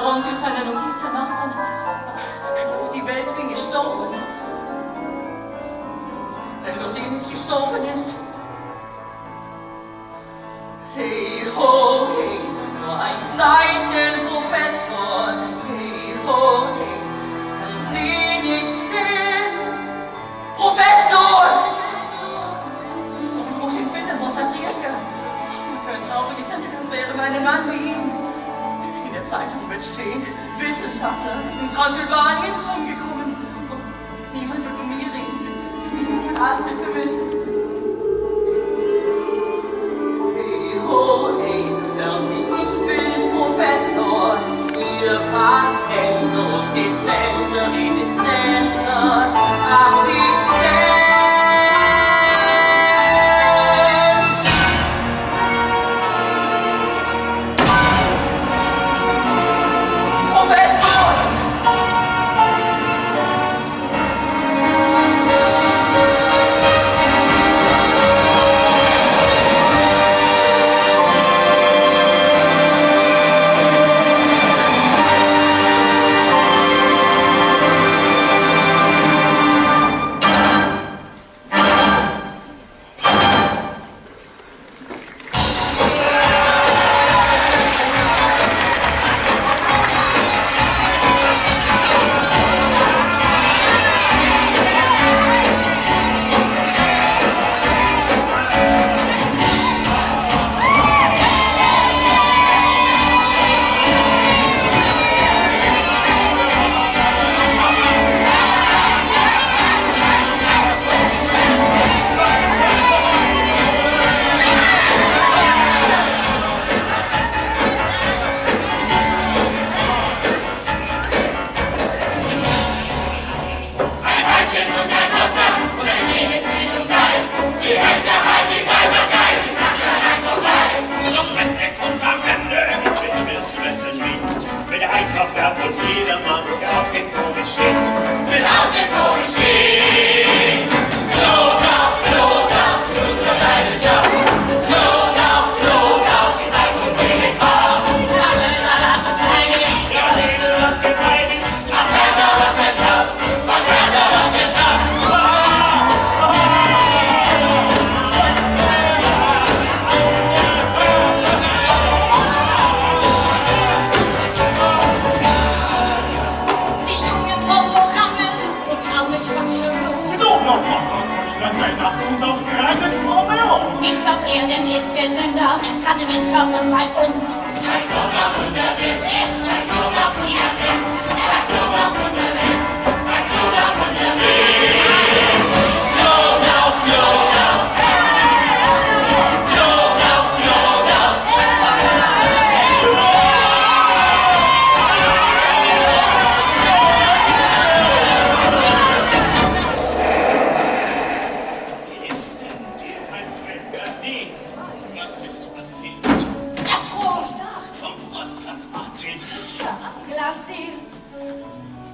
Bronzius eine Notiz gemacht, dann ist die Welt wie gestorben. Wenn Lucy nicht gestorben ist. Hey ho, hey, nur ein Zeichen, Professor. Hey ho, hey, ich kann sie nicht sehen. Professor! Ich muss ihn finden, sonst erfriert er. Was für ein trauriges Ende das wäre für einen Mann wie ihn. In der Zeitung wird stehen, Wissenschaftler in Transsilvanien umgekommen. Und niemand wird von mir reden. Niemand wird Alfred vermissen. Hey ho, hey, hören Sie, ich bin es, Professor. Ihr Patent und dezente, resistente Assistent.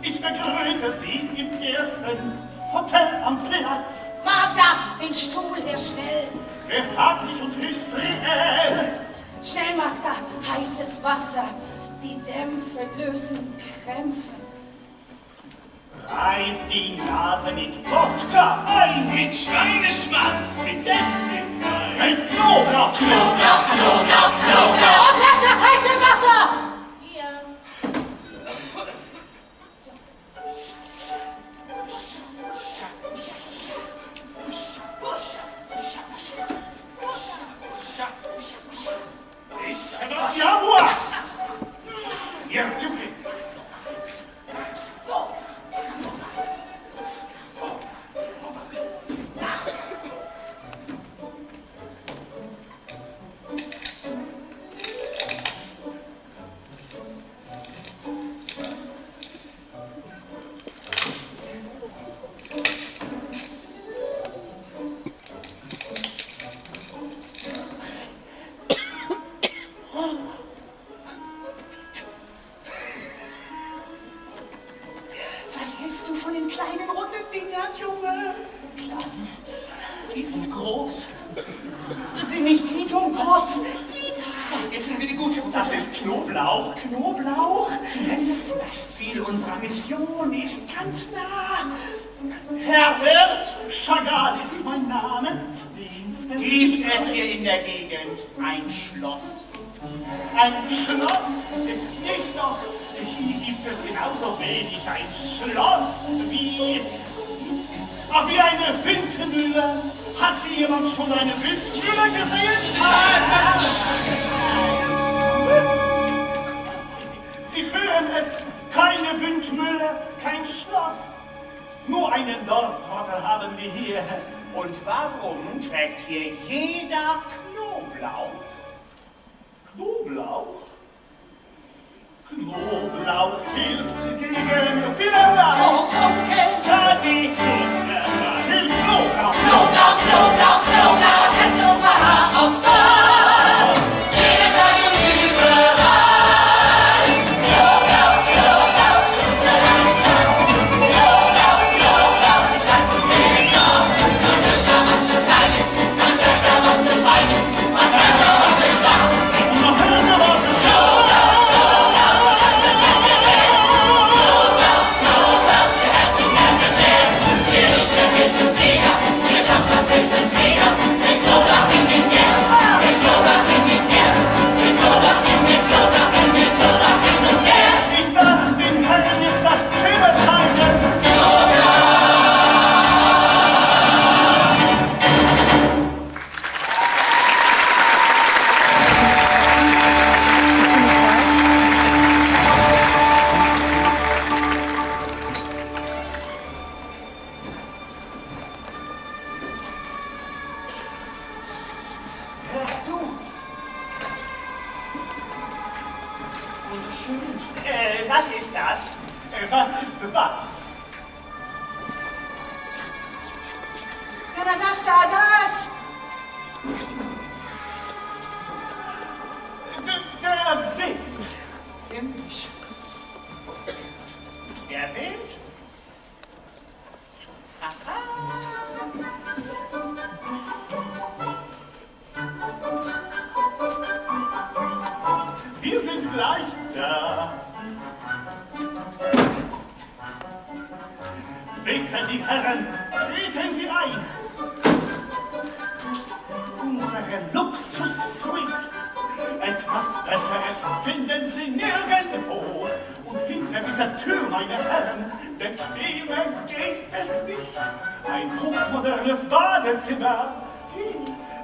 Ich begrüße Sie im ersten Hotel am Platz. Magda, den Stuhl her schnell. Behaglich und höchst reell. Schnell, Magda, heißes Wasser. Die Dämpfe lösen Krämpfe. Reib die Nase mit Wodka ein. Mit Schweineschwanz, mit Senfmilch, mit Knoblauch. Knoblauch, Knoblauch, Knoblauch. Oh, bleib das heiße Wasser! Hier. Jaguar! Ja, Juki! Was hältst du von den kleinen runden Dingern, Junge? Die sind groß. Nicht die, Dummkopf, die da. Jetzt sind wir die gute Das ist Knoblauch, Knoblauch. Sie nennen es, das Ziel unserer Mission ist ganz nah. Herr Wirt, Chagall ist mein Name, zu Diensten. Ist es hier in der Gegend ein Schloss? Ein Schloss? Nicht doch. Hier gibt es genauso wenig ein Schloss wie eine Windmühle. Hat hier jemand schon eine Windmühle gesehen? Sie hören es, keine Windmühle, kein Schloss. Nur einen Dorftrottel haben wir hier. Und warum trägt hier jeder Knoblauch? Knoblauch? Knoblauch hilft gegen Finderlein. Hilft Knoblauch. Knoblauch, Knoblauch, Knoblauch, Herz und Haar aufs Tor. Jede Tag und überall. Knoblauch, Knoblauch, unser Leidenschaft. Knoblauch, Knoblauch, mit Leib und Seele klar. Man löscht was zu klein ist, man stärkt was zu fein ist, man trägt was zu stark. Und noch höher was es schaut. Ich darf den Herren jetzt das Zimmer zeigen. Hörst du? Wunderschön. Was ist das? Was ist was? Ja, na, das! Der Wind. Himmlisch. Der Wind? Wir sind gleich da. Bitte, die Herren, treten Sie ein. Unsere Luxus-Suite. Etwas Besseres finden Sie nirgendwo. Und hinter dieser Tür, meine Herren, bequemer geht es nicht. Ein hochmodernes Badezimmer. Hier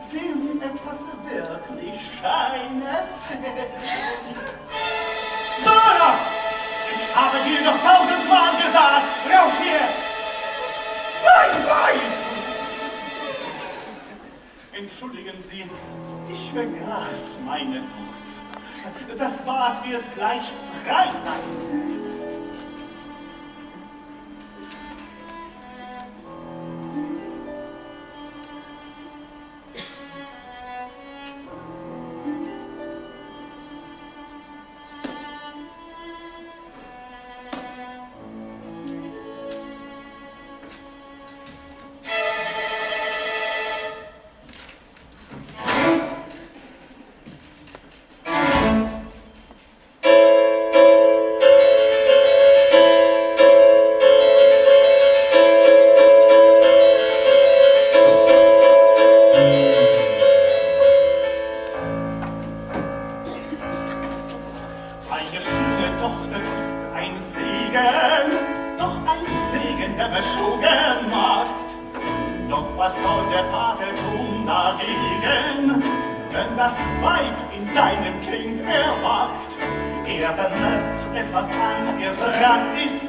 sehen Sie etwas wirklich Scheines. So, ich habe dir doch 1000-mal gesagt, raus hier! Nein, nein! Entschuldigen Sie, ich vergaß meine Tochter. Das Bad wird gleich frei sein. Eine schöne Tochter ist ein Segen, doch ein Segen, der beschungen macht. Doch was soll der Vater tun dagegen, wenn das Weib in seinem Kind erwacht? Er bemerkt zuerst, was an ihr dran ist,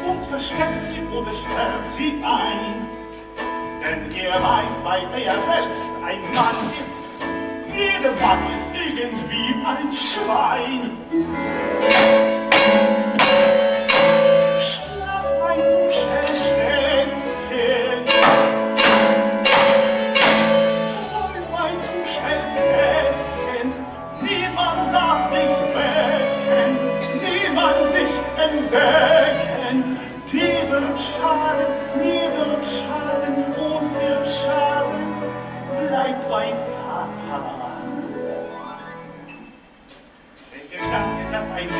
und versteckt sie oder sperrt sie ein. Denn er weiß, weil er selbst ein Mann ist, jeder Mann ist irgendwie ein Schwein. Schlaf, mein Kuschelschätzchen. Träum, mein Kuschelkätzchen. Niemand darf dich wecken, niemand dich entdecken. Dir wird schaden, mir wird schaden, uns wird schaden. Bleib bei Papa.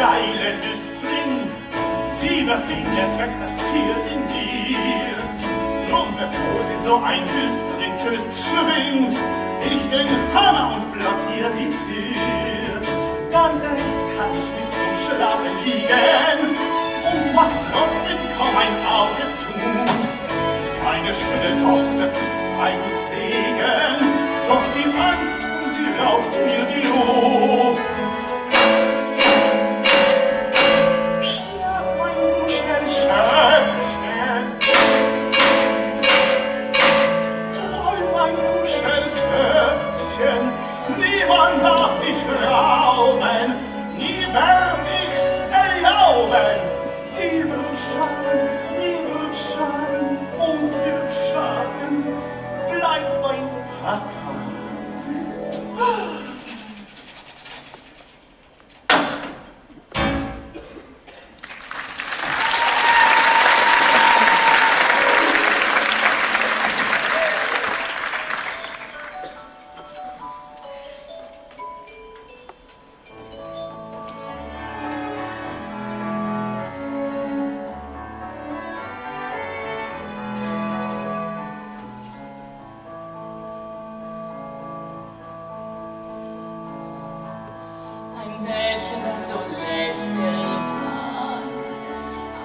geile Lüstling, sie befindet weg das Tier in dir. Drum, bevor sie so ein Lüstling küsst, schwing ich den Hammer und blockier die Tür. Dann erst kann ich bis zum Schlafen liegen und mach trotzdem kaum ein Auge zu. Meine schöne Tochter ist ein Segen, doch die Angst um sie raubt mir die Ruhe. Schlaf, mein Kuschelschöpfchen, träum, mein Kuschelköpfchen, niemand darf dich rauben, nie werd ich's erlauben. Die wird schaden, uns wird schaden, bleib mein Papa. Ein Mädchen, das so lächeln kann,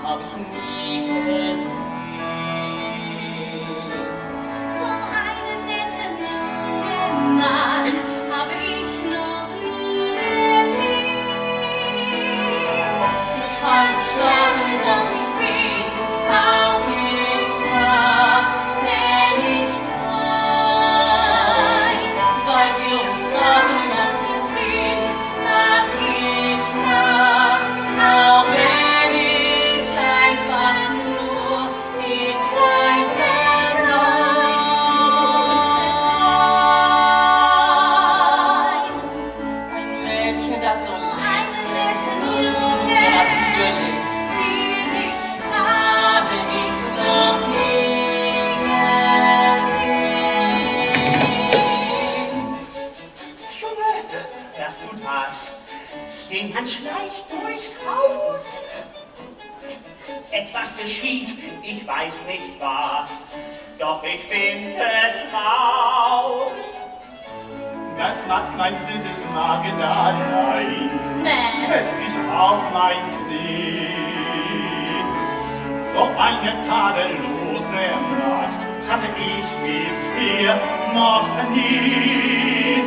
hab ich nie gesehen. So einen netten jungen Mann habe ich noch nie gesehen. Ich kann nicht schlafen, doch ich bin auch nicht wach, denn ich träum. Seit wir uns trafen, macht es Sinn, was ich mach, auch wenn ich einfach nur die Zeit versäum. Ein Mädchen, das so Einen netten so Jungen, natürlich zierlich habe ich noch nie gesehen. Junge, hörst du das? Jemand schleicht durchs Haus. Etwas geschieht, ich weiß nicht was, doch ich find es raus. Was macht mein süßes Magdalein? Nee. Setz dich auf mein Knie. So eine tadellose Magd hatte ich bisher noch nie.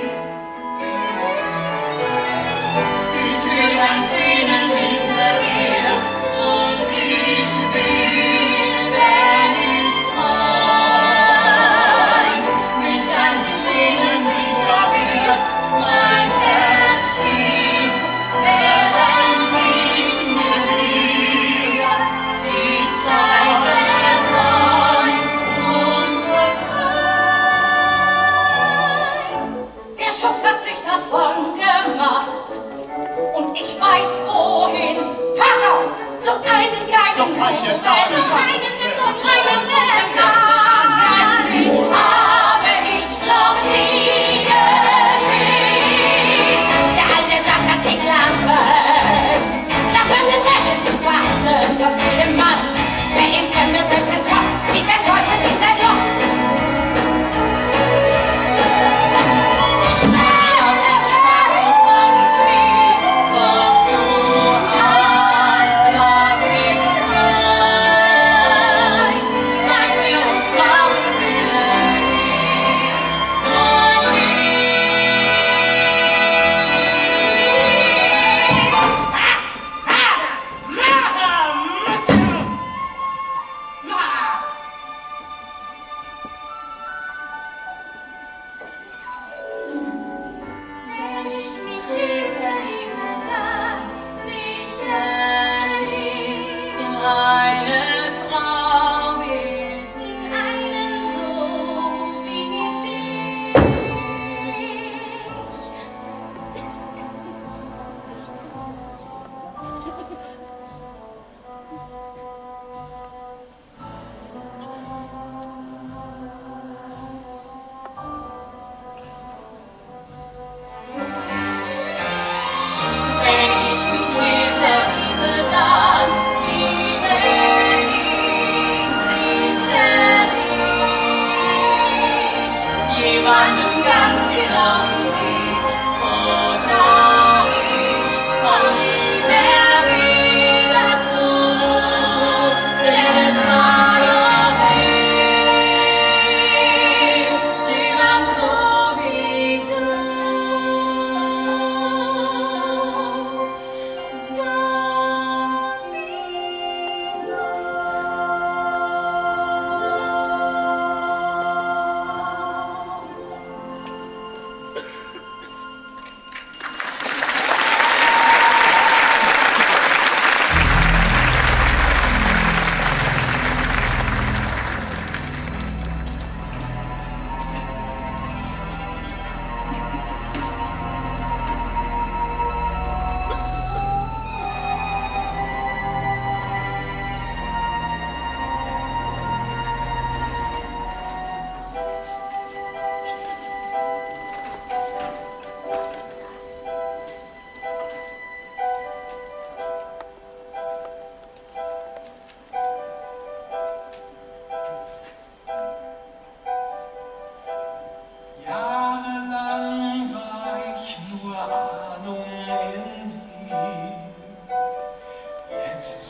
Ich fühl ein Sehnen, bin verwirrt und ich will, wenn ich träum, mich an dich lehnen, sich verwirrt, mein Herz stieg, während ich mit dir die Zeit versäum und verträum. Der Schuft hat sich davon gemacht und ich weiß wohin. Pass auf, zum einen Geigen, Zum einen Geigen, zum einen Hässlich habe ich noch nie gesehen. Der alte Sack hat sich lassen, davon den Deckel zu fassen. Doch jedem Mann, der in fremde Betten kommt, sieht der Teufel in sein Loch. Doch du ahnst, was ich träum.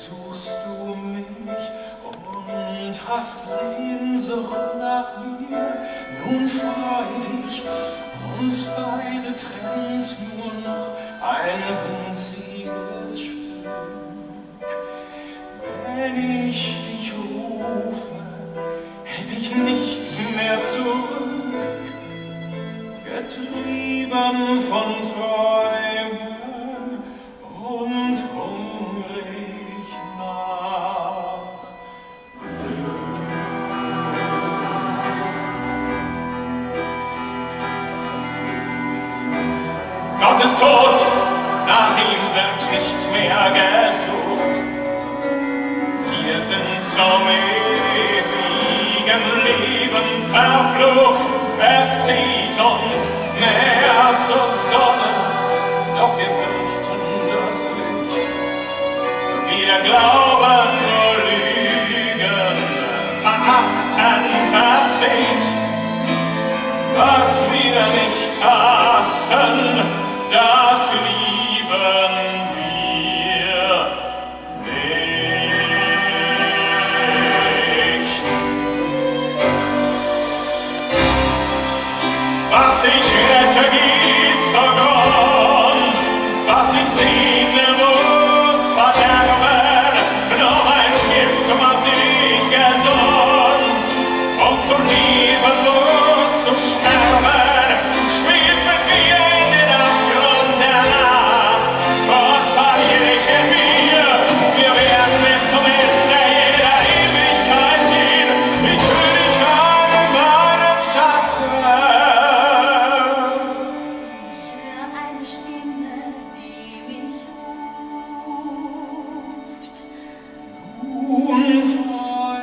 suchst du mich und hast Sehnsucht nach mir. Nun freu dich, uns beide trennt nur noch ein winziges Stück. Wenn ich dich rufe, hält ich nichts mehr zurück. Getrieben von Träumen und hungrig nach Glück. Gott ist tot, nach ihm wird nicht mehr gesucht. Wir sind zum ewigen Leben verflucht. Es zieht uns näher zur Sonne, doch wir fürchten das Licht. Wir glauben nur Lügen, verachten Verzicht. Was wir nicht hassen, das lieben wir nicht. Was ich rette, geht zugrund. Was ich sehne, muss verderben. Nur mein Gift macht dich gesund. Um zu leben musst du sterben. Spiel mit mir in den Abgrund der Nacht und verliere in mir. Wir werden bis zum Ende jeder Ewigkeit gehen. Ich will dich an meinem Schatten. Eine Stimme, die mich ruft. Nun freu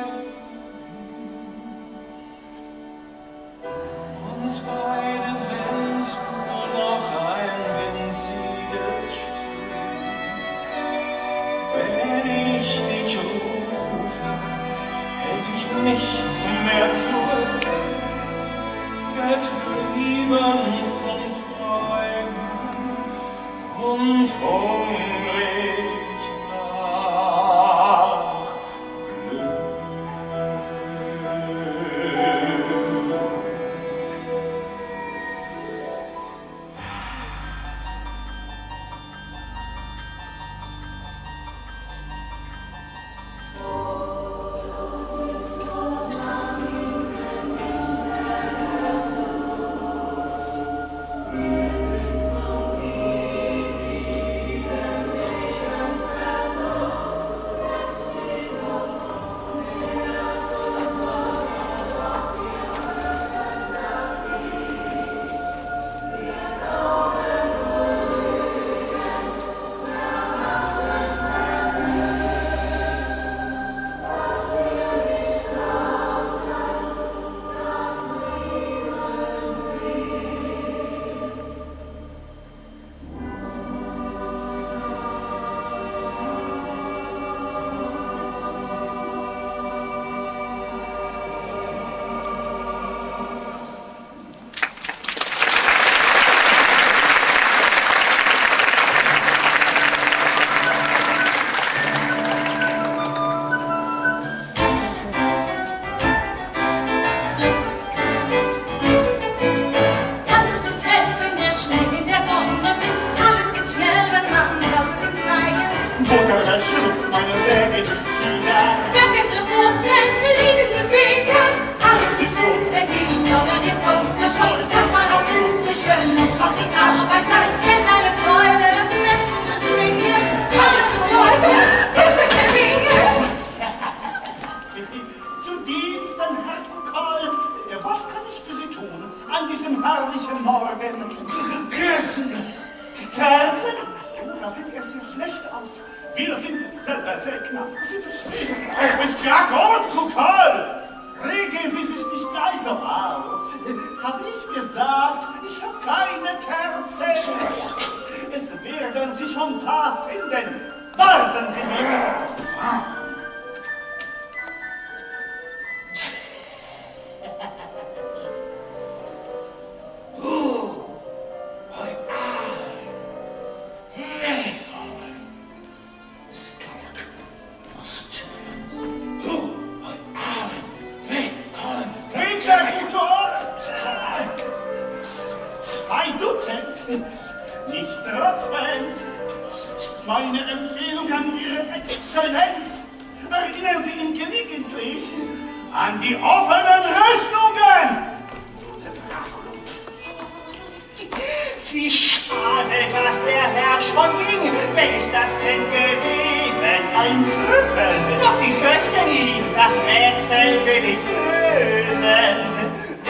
uns beide trennt nur noch ein winziges Stück. Wenn ich dich rufe, hält ich nichts mehr zurück. Getrieben von Träumen und hungrig nach Glück. Alles ist hell, wenn er schnell in der Sonne blitzt. Alles geht schnell, wenn man draußen im Freien sitzt. Buttere schlüpft meine Säge durchs Ziegel. Birkete Roten, fliegende Federn. Alles ist gut, wenn die Sonne den Frost verscheucht. Was man auch tut, frische Luft macht die Arbeit leicht. Hält eine Freude, das Nest und verschwindet. Alles muss heute, bis es gelingen. Zu Diensten, Herr Pokal. Was kann ich für Sie tun an diesem herrlichen Morgen? Kerzen! Kerzen? Da sieht er sehr schlecht aus. Wir sind selber sehr knapp. Sie verstehen. Ist ja gut, Pokal. Regen Sie sich nicht gleich so auf. Hab ich gesagt, ich hab keine Kerze. Es werden Sie schon ein paar finden. Warten Sie hier. Exzellenz, erinnern Sie ihn gelegentlich an die offenen Rechnungen. Wie schade, dass der Herr schon ging. Wer ist das denn gewesen? Ein Krüppel. Doch Sie fürchten ihn, das Rätsel will ich lösen.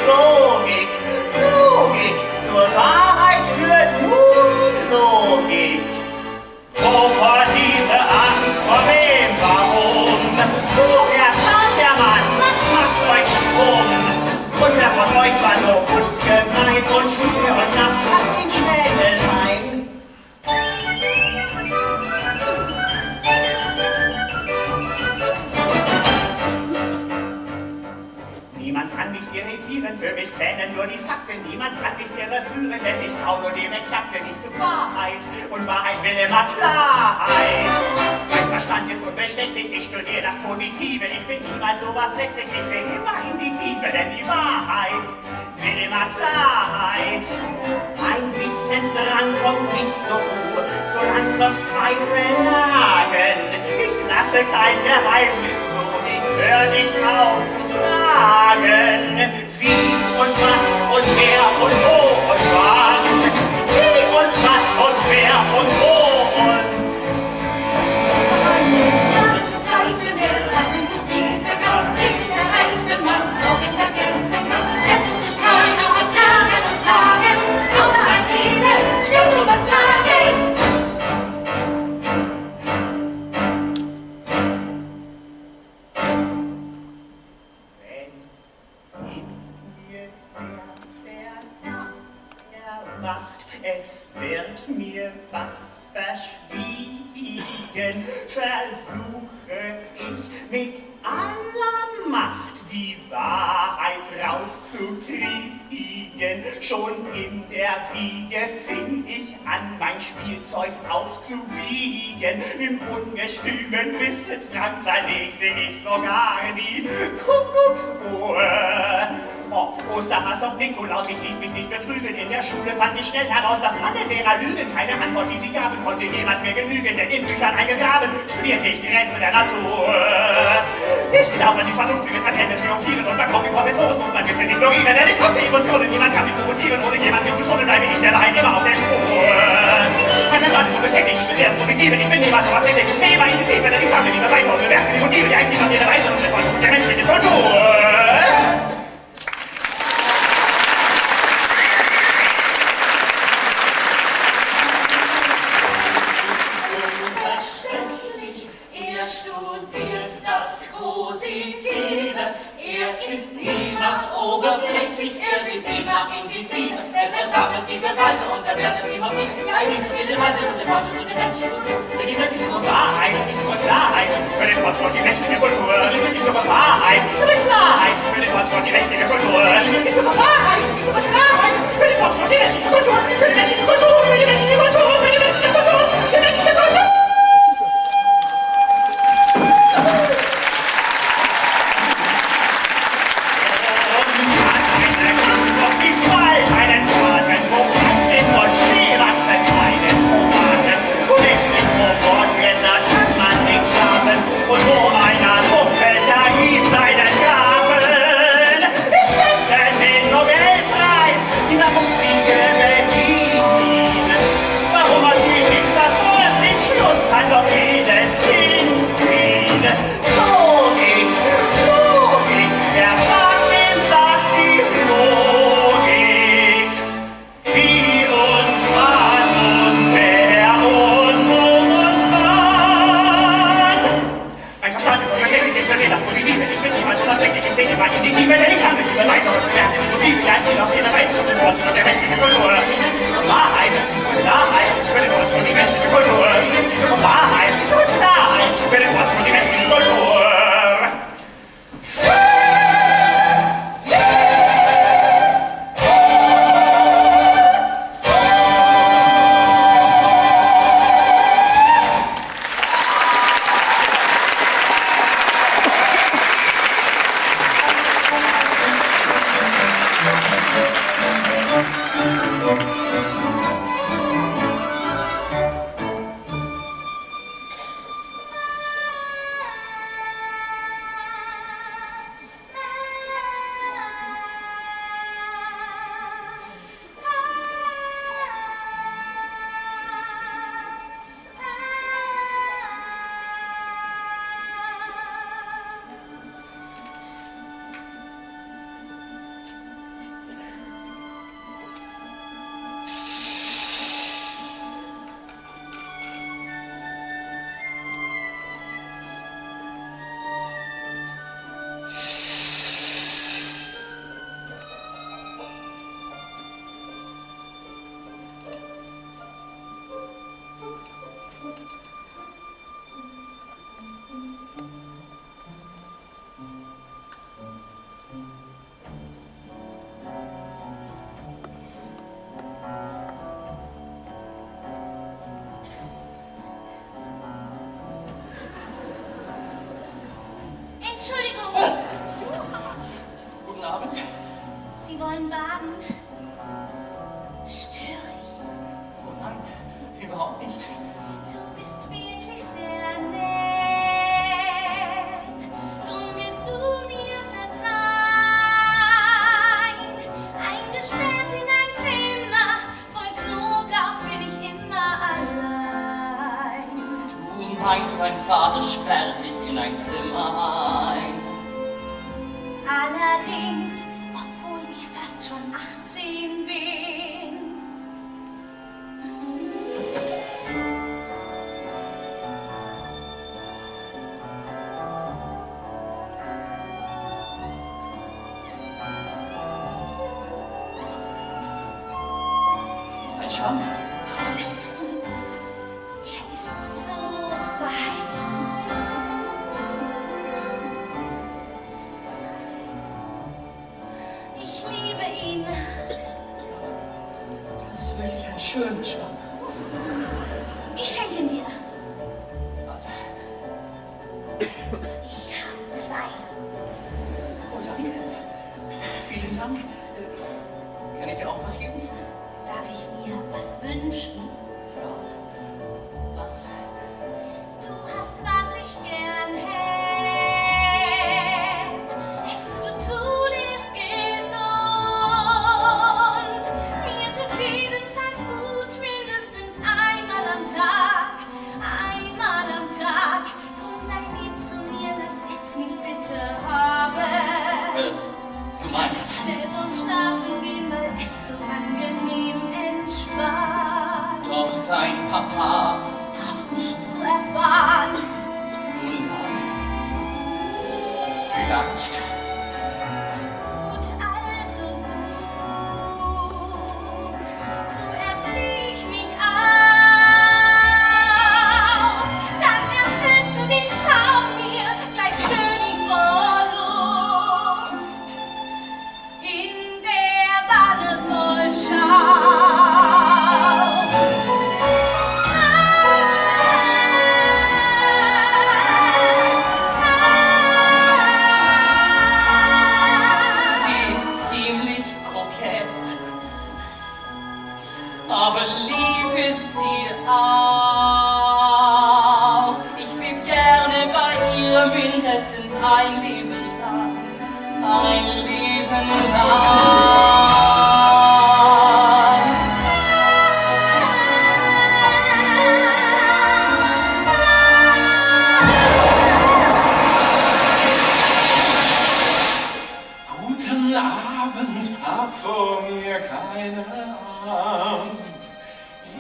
Logik, Logik, zur Wahrheit führt nur Logik. Wovor diese Angst, vor wem, warum? Woher kam der Mann? Was macht euch stumm? Und wer von euch war so kunstgemein und schlug mir heute Nacht fast den Schädel ein? Niemand kann mich irritieren, für mich zählen nur die Fakten. Niemand kann mich irreführen, denn ich trau nur dem Exakten. Ich such Wahrheit und Wahrheit will immer Klarheit. Mein Verstand ist unbestechlich, ich studiere das Positive. Ich bin niemals oberflächlich, ich seh immer in die Tiefe, denn die Wahrheit will immer Klarheit. Mein Wissensdrang kommt nicht zur Ruhe, solange noch Zweifel nagen. Ich lasse kein Geheimnis zu, ich hör nicht auf zu fragen. Wie und was und wer und wo und wann. Wie und was und wer und wo und Das ist leicht, wenn der Tatenmusik begann. Nichts erreicht, wenn man Sorgen vergessen kann. Es muss sich keiner jagen und plagen, außer ein Esel steht über Fragen. Es wird mir was verschwiegen, versuche ich mit aller Macht die Wahrheit rauszukriegen. Schon in der Wiege fing ich an, mein Spielzeug aufzubiegen. Im ungestümen Wissensdrang zerlegte ich sogar die Kuckucksuhr. Ob Osterhass, ob Nikolaus, ich ließ mich nicht betrügen. In der Schule fand ich schnell heraus, dass alle Lehrer lügen. Keine Antwort, die sie gaben, konnte jemals mehr genügen, denn in Büchern eingegraben studierte ich die Rätsel der Natur. Ich glaube, die Vernunft, sie wird am Ende triumphieren und bekommt die Professoren sucht ein bisschen ignorieren, denn ich hasse Emotionen, niemand kann mich provozieren, ohne jemand mich zu schonen, bleibe ich der Wahrheit immer auf der Spur. Mein Verstand ist unbestechlich, ich studiere das Positive, ich bin niemals oberflächlich, ich sehe immer in die Tiefe, denn ich sammle die Beweise und bewerte die Motive, die eigentlich auf jede Weise und Enttäuschung der menschlichen Kultur. Er studiert das Positive, er ist niemals oberflächlich, er sieht immer in die Tiefe, denn er sammelt die Beweise und bewertet die Motive. Die Weise und den Fortschritt und den menschlichen Kultur, für die menschliche Kultur. Wahrheit ist nur Klarheit, für den Fortschritt die menschliche Kultur. Ich suche Wahrheit, ich suche Klarheit, für den Fortschritt die menschliche Kultur. Ich suche Wahrheit, ich suche Klarheit, für den Fortschritt die menschliche Kultur. Für die menschliche Kultur, für die menschliche Kultur, für die menschliche Kultur, die menschliche Kultur. Entschuldigung. Guten Abend. Sie wollen baden? Störe ich? Oh nein, überhaupt nicht. Du bist wirklich sehr nett. Drum wirst du mir verzeihen. Eingesperrt in ein Zimmer voll Knoblauch bin ich immer allein. Du meinst, dein Vater sperrt dich in ein Zimmer ein. Allerdings, obwohl ich fast schon 18 bin. Ein Schwamm. Er ist so weich. Ich liebe ihn. Das ist wirklich ein schöner Schwamm. Ich schenke ihn dir. Also, Ich habe 2. oh danke. Vielen Dank. Kann ich dir auch was geben? Darf ich mir was wünschen? Ja. Was? Du hast, was ich gern hätt. Es zu tun ist gesund. Mir tut's jedenfalls gut, mindestens einmal am Tag. Einmal am Tag. Drum sei lieb zu mir, lass es mich bitte haben. Du meinst? Schnell vom Schlafen gehen, weil es so angenehm entspannt. Doch dein Papa. Braucht nicht zu erfahren. Nun dann. Vielleicht. Gut, also gut. Zuerst zieh ich mich aus. Dann erfüllst du den Traum mir gleich stöhnig vor Lust. In der Wanne voll Sie ist ziemlich kokett. Aber lieb ist sie auch. Ich blieb gerne bei ihr mindestens ein Leben lang. Ein Leben lang. Guten Abend, hab vor mir keine Angst.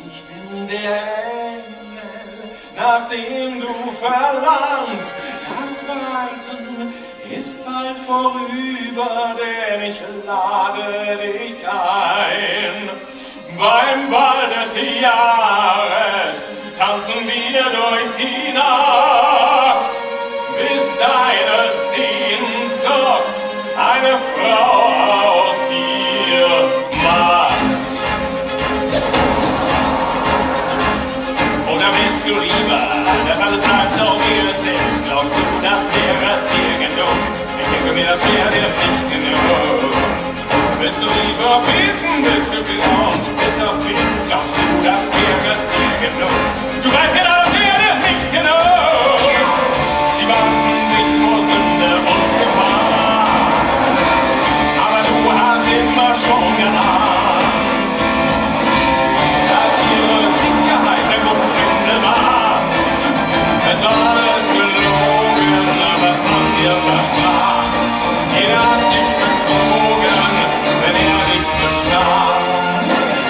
Ich bin der Engel, nach dem du verlangst. Das Warten ist bald vorüber, denn ich lade dich ein. Beim Ball des Jahres tanzen wir durch die Nacht, bis deine Sehnsucht eine Frau aus dir macht. Oder willst du lieber, dass alles bleibt so wie es ist? Glaubst du, das wäre dir genug? Ich denke mir, das wäre dir nicht genug. Willst du lieber beten, bis du glaubt, bitter bist? Glaubst du, das wäre dir genug? Du weißt genau, das wäre nicht genug. Sie warnen dich vor Sünde und Gefahr, aber du hast immer schon geahnt, dass ihre Sicherheit der große Schwindel war. Es war alles gelogen, was man dir versprach. Jeder hat dich betrogen, wenn er dich bestach.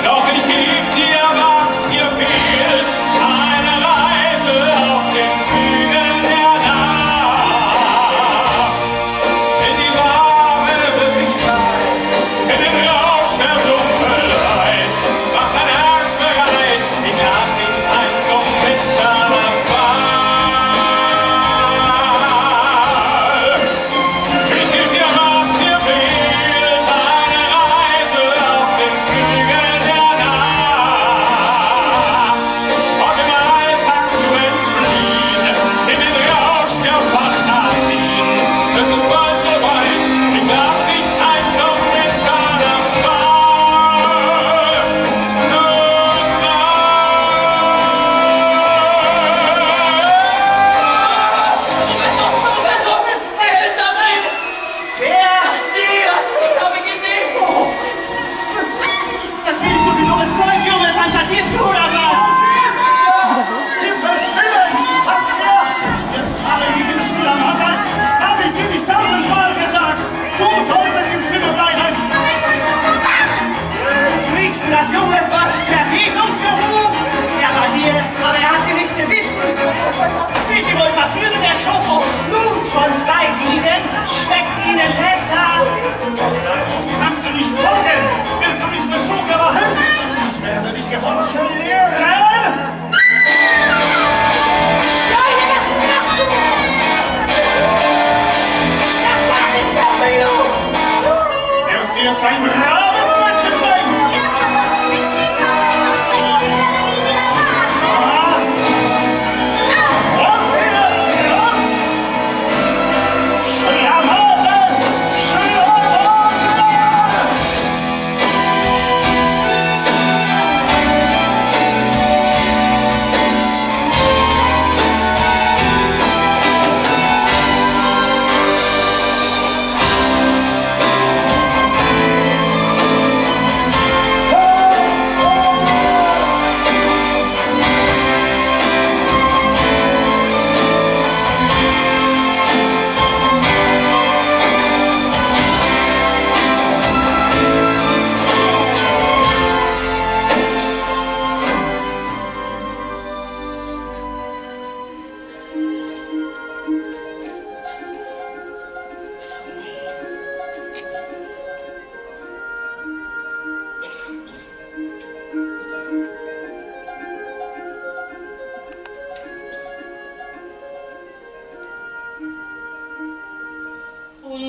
Doch ich geb dir, was dir fehlt, eine Wahl.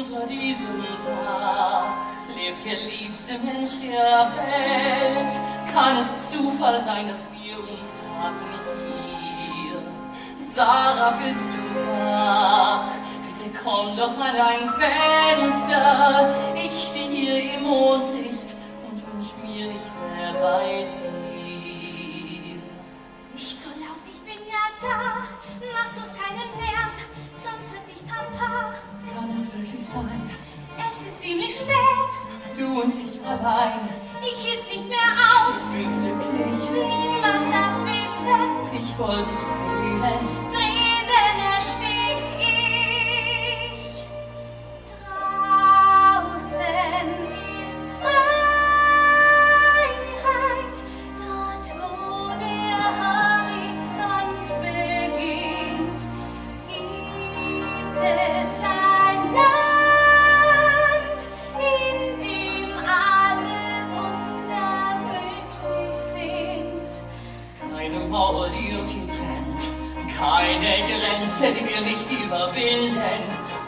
Unter diesem Dach lebt der liebste Mensch der Welt. Kann es Zufall sein, dass wir uns trafen hier? Sarah, bist du wach? Bitte komm doch an dein Fenster. Ich stehe hier im Mondlicht und wünsch mir, ich wär bei dir. Nicht so laut, ich bin ja da. Mach bloß keinen Lärm, sonst hört dich Papa. Kann es wirklich sein? Es ist ziemlich spät. Du und ich allein. Ich hält's nicht mehr aus. Ich bin glücklich. Niemand darf's wissen. Ich wollte dich sehen. Drinnen erstick ich. Draußen ist Freiheit. Dort, wo der Horizont beginnt, gibt es ein Land, in dem alle Wunder möglich sind. Keine Mauer, die uns hier trennt, keine Grenze, die wir nicht überwinden.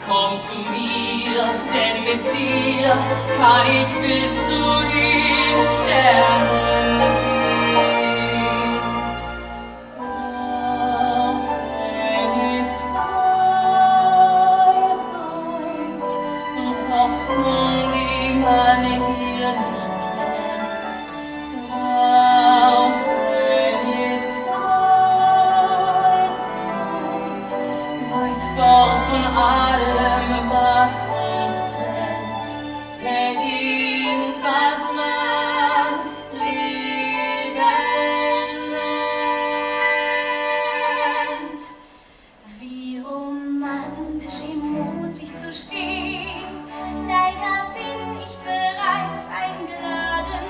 Komm zu mir, denn mit dir kann ich bis zu den Sternen gehen. Draußen ist Freiheit und Hoffnung, die man hier nicht kennt. Draußen ist Freiheit, weit fort von allem, was uns trennt, beginnt, was man Leben nennt. Wie romantisch im Mondlicht zu stehen. Leider bin ich bereits eingeladen.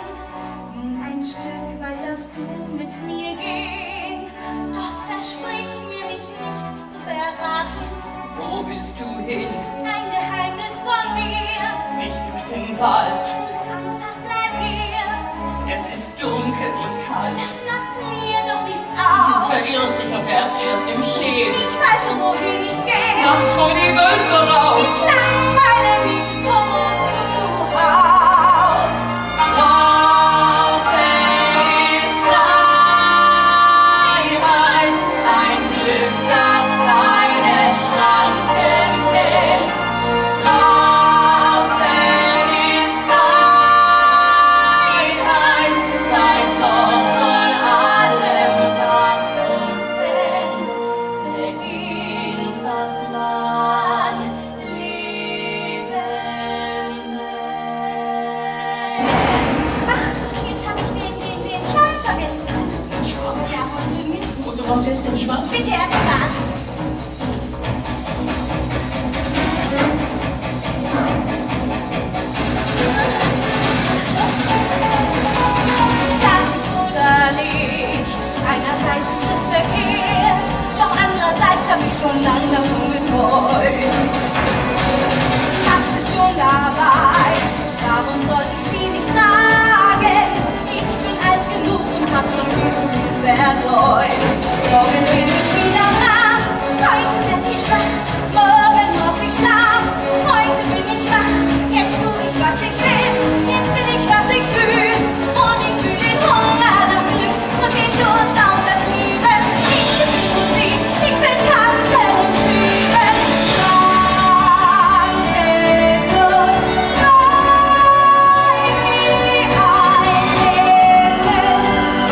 Ein Stück weit darfst du mit mir gehen. Doch versprich mir, mich nicht zu verraten. Wo willst du hin? Ein Geheimnis von mir. Nicht durch den Wald. Wenn du Angst hast, bleib hier. Es ist dunkel und kalt. Es macht mir doch nichts Du aus. verirrst dich und erfrierst im Schnee. Ich weiß schon, wohin ich gehe. Nacht schon die Wölfe raus. Ich langweile mich tot zu Haus. Draußen ist Freiheit, ein Glück, das keine Schranken kennt. Draußen ist Freiheit, weit fort von allem, was uns trennt, beginnt, was man Leben nennt. Ach, jetzt hab ich den Schwamm vergessen. Ja, Und so was ist den Schwamm? bitte erst Bad. Darf ich oder nicht? Einerseits ist es verkehrt, doch andererseits hab ich schon lange davon geträumt. Das ist schon dabei, warum sollte ich sie nicht tragen? Ich bin alt genug und hab schon viel zu viel versäumt. Morgen bin ich wieder wach, heute werd ich schwach, morgen brauch ich Schlaf, heute bin ich wach, jetzt tu ich, was ich will, jetzt will ich, was ich fühl, und ich fühl den Hunger nach Glück und den Durst auf das Leben. Ich will Musik, ich will tanzen und spielen, schrankenlos, frei wie ein Himmel,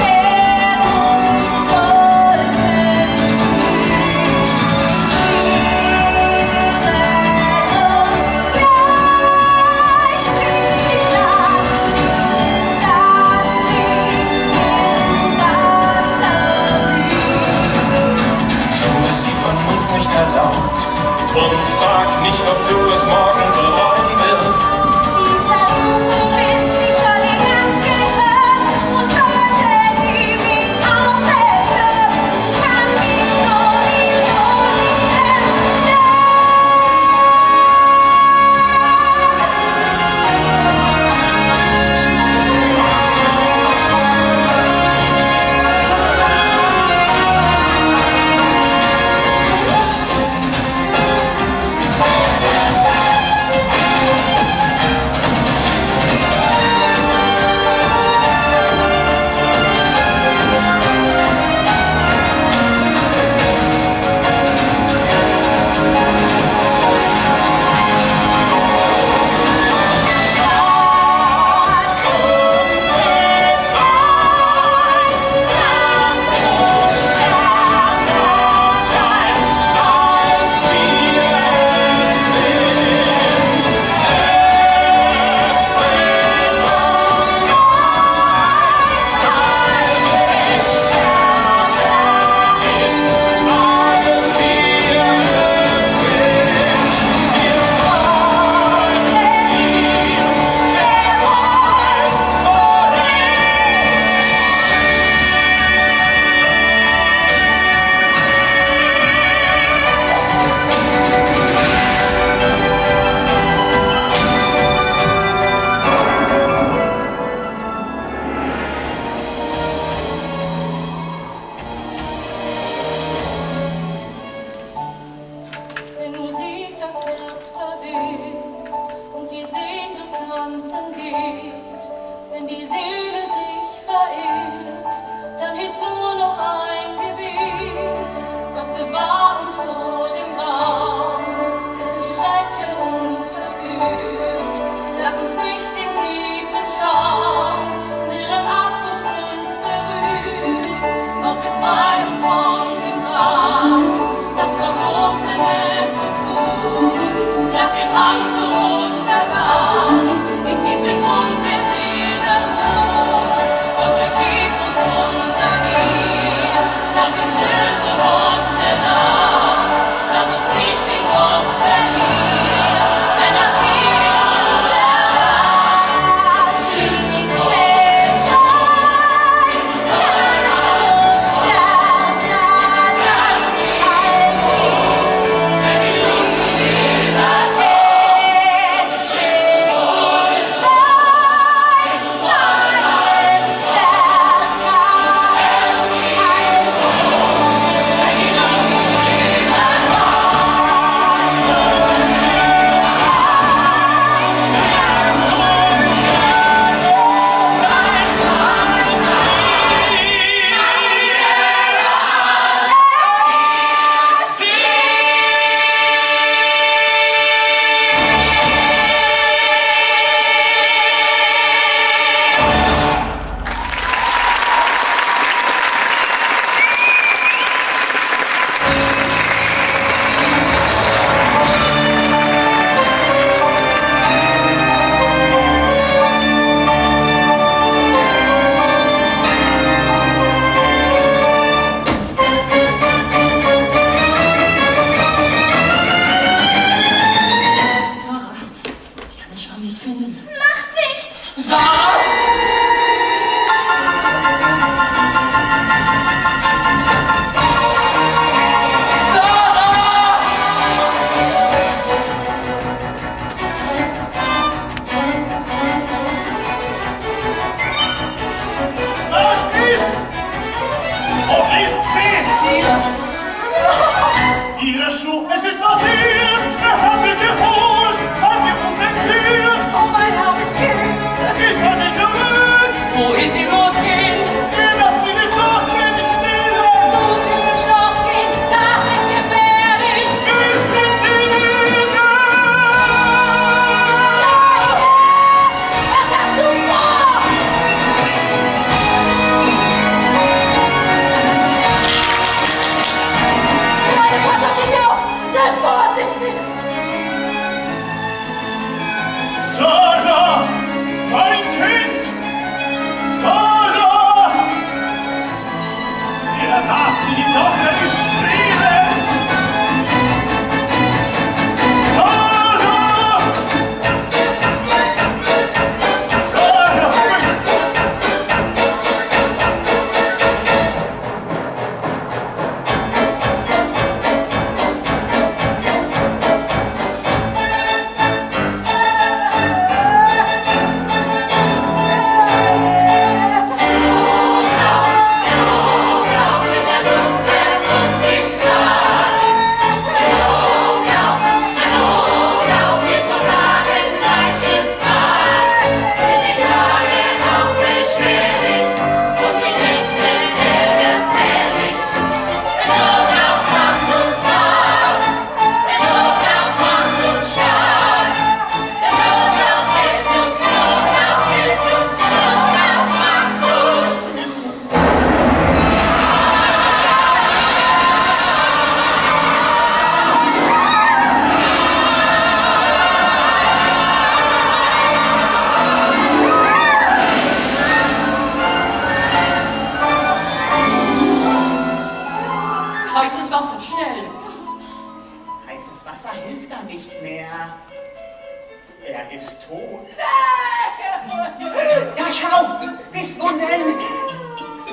der uns Wolken Tu es die Vernunft nicht erlaubt und frag nicht, ob du es morgen bereuen wirst. Die Versuchung wird nicht von ihr ganz gehört und sollte sie mich auch zerstören, kann ich sowieso nicht ändern.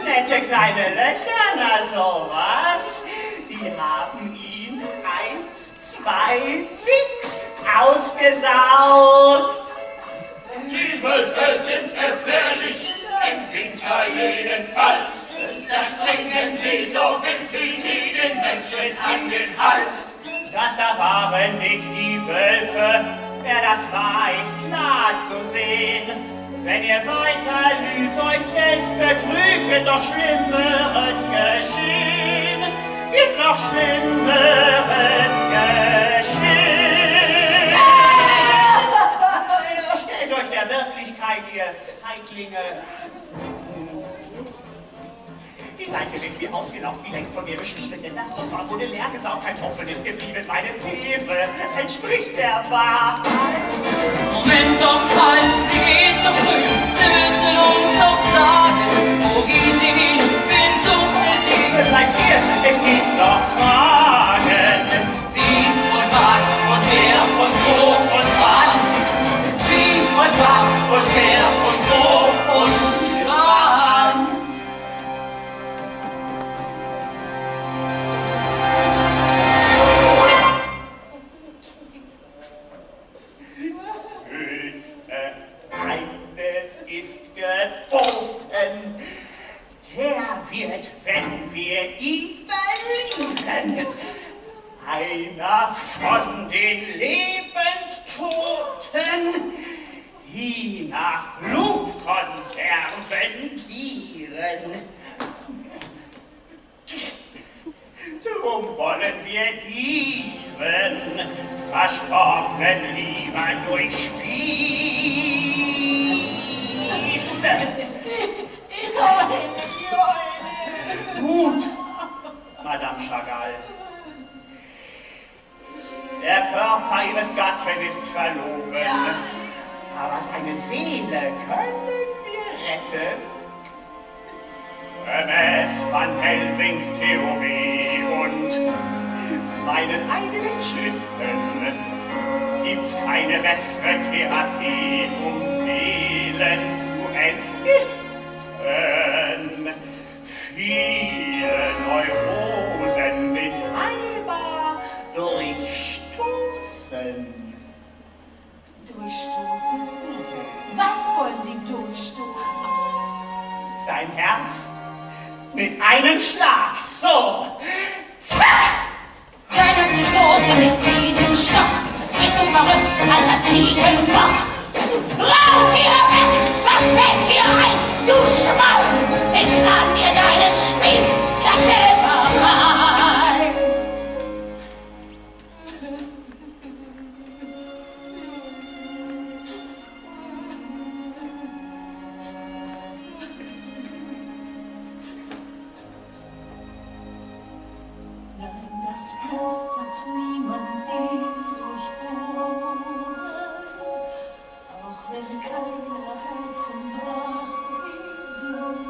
Nette kleine Löcher, na sowas. Die haben ihn 1, 2 fix ausgesaugt. Die Wölfe sind gefährlich, im Winter jedenfalls. Da springen sie so wild wie jeden Menschen an den Hals. Das da waren nicht die Wölfe, wer das war, ist klar zu sehen. Wenn ihr weiter lügt, euch selbst betrügt, wird noch Schlimmeres geschehen. Wird noch Schlimmeres geschehen. Stellt euch der Wirklichkeit, ihr Feiglinge. Die Leiche wird wie ausgelaugt, wie längst von mir beschrieben, denn das Opfer wurde leer gesaugt, kein Tropfen ist geblieben. Meine These entspricht der Wahrheit. Moment doch halt, sie geht zu früh. Sie müssen uns doch sagen, wo geht sie hin, wen sucht sie? Bleibt hier, es gibt noch Fragen. Wie und was und wer und wo und wann? Wie und was und wer und wo und wann? Höchste Eile ist geboten. Der wird, wenn wir ihn verlieren, einer von den Lebendtoten, die nach Blutkonserven gieren. Drum wollen wir diesen Verstorbenen lieber durchspießen. Gut, Madame Chagall. Der Körper Ihres Gatten ist verloren, aber seine Seele können wir retten. Gemäß Van Helsings Theorie und meinen eigenen Schriften gibt's keine bessere Therapie, um Seelen zu entgiften. Viele Neurosen sind heilbar durchstoßen. Durchstoßen? Was wollen Sie durchstoßen? Sein Herz mit einem Schlag, so. Zack! Seinen gestoßen mit diesem Stock. Bist du verrückt, alter Ziegenbock? Raus hier weg! Was fällt dir ein, du Schmaut? Ich nahm dir deinen Spieß gleich selber rein. Nein, das Herz darf niemand dir durchbohren, auch wenn keiner Herzen brach wie du.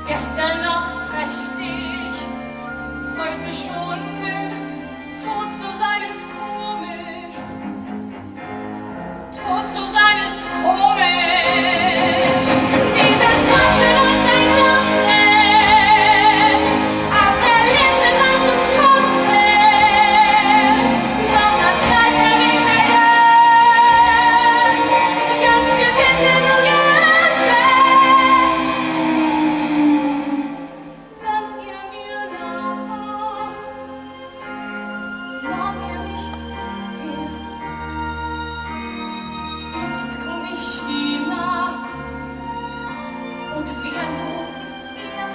Gestern noch prächtig, heute schon müll. Tot zu sein ist komisch. Tot zu sein ist komisch. Dieses Quatschen und sein Glotzen, aus der Linse dann zum Kotzen. Doch das Gleiche liegt er jetzt, ganz gesittet und gesetzt. Wenn ihr mir nah kommt, nahm ihr mich her. Jetzt komm ich ihm nach, und wehrlos ist er.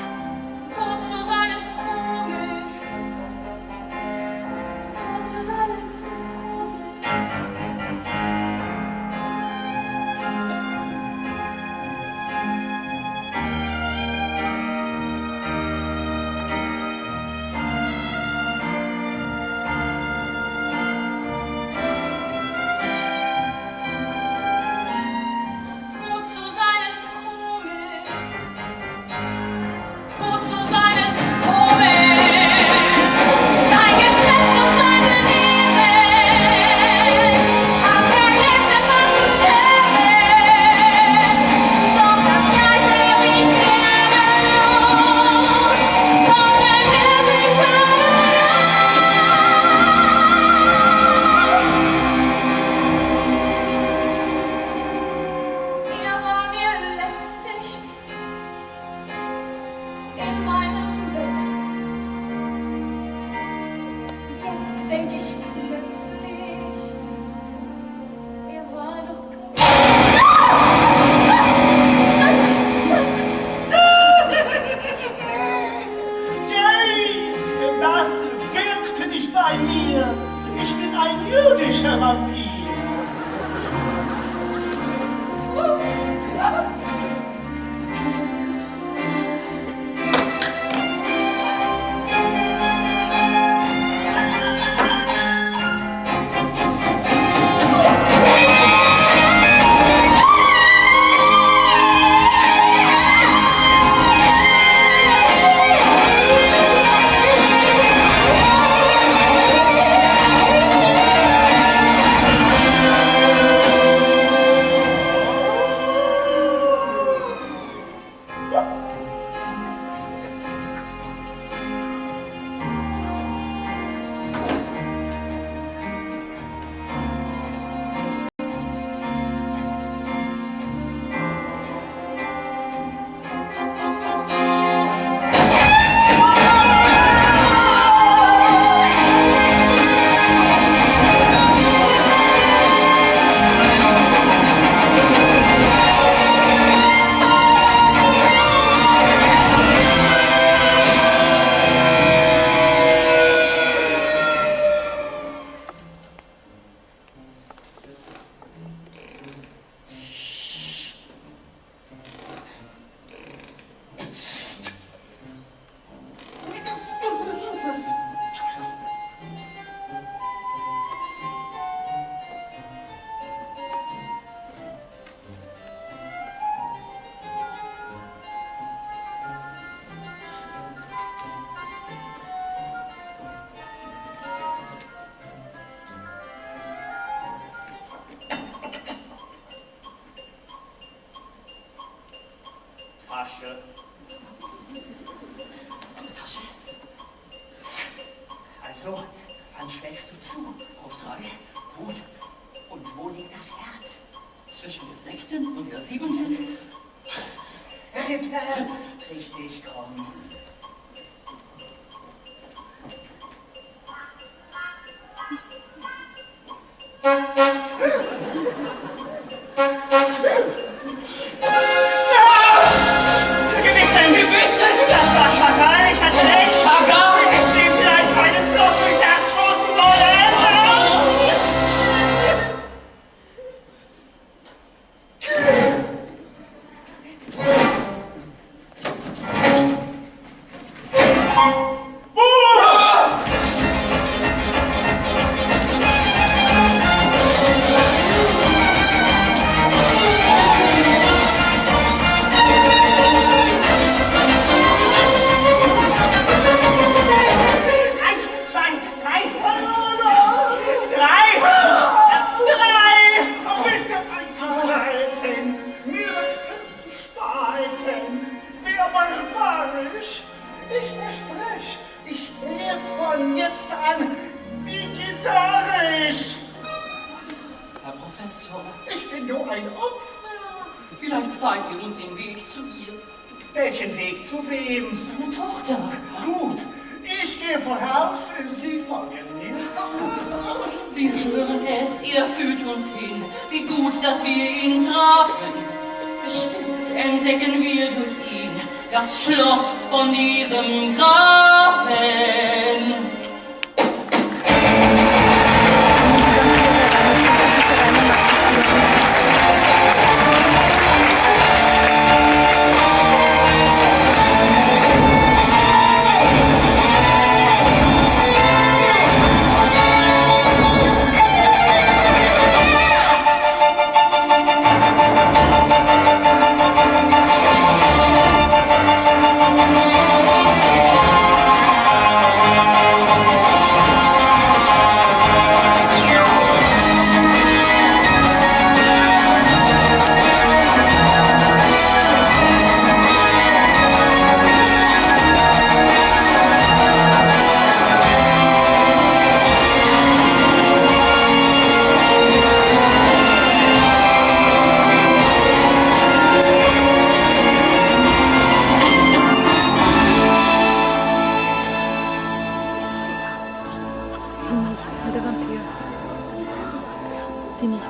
Tot zu sein ist komisch. Tot zu sein ist komisch. Tot zu sein ist komisch. Tot zu sein ist komisch. Sein Geschlecht und sein Leben, auf der Liebe war zu schämen. Doch das Gleiche riecht gnadenlos, sonst hält er sich heraus. Er war mir lästig in meinem Bett. Jetzt denk ich plötzlich, er war doch Yay! Das wirkte nicht bei mir. Ich bin ein jüdischer Vampir. Tasche. Tasche. Also, wann schlägst du zu? Auftrage. Gut. Und wo liegt das Herz? Zwischen der 6. und der 7. Rippe. Richtig, komm. Gewissen! Das war Chagall, ich hatte recht. Chagall! Ich hätte ihm vielleicht einen Fluch durchs Herz stoßen sollen. zeigt ihr uns den Weg zu ihr. Welchen Weg zu wem? Seine Tochter. Gut, ich gehe voraus, Sie folgen mir. Sie hören es, er führt uns hin. Wie gut, dass wir ihn trafen. Bestimmt entdecken wir durch ihn das Schloss von diesem Grafen. Der Vampir. Sie nicht.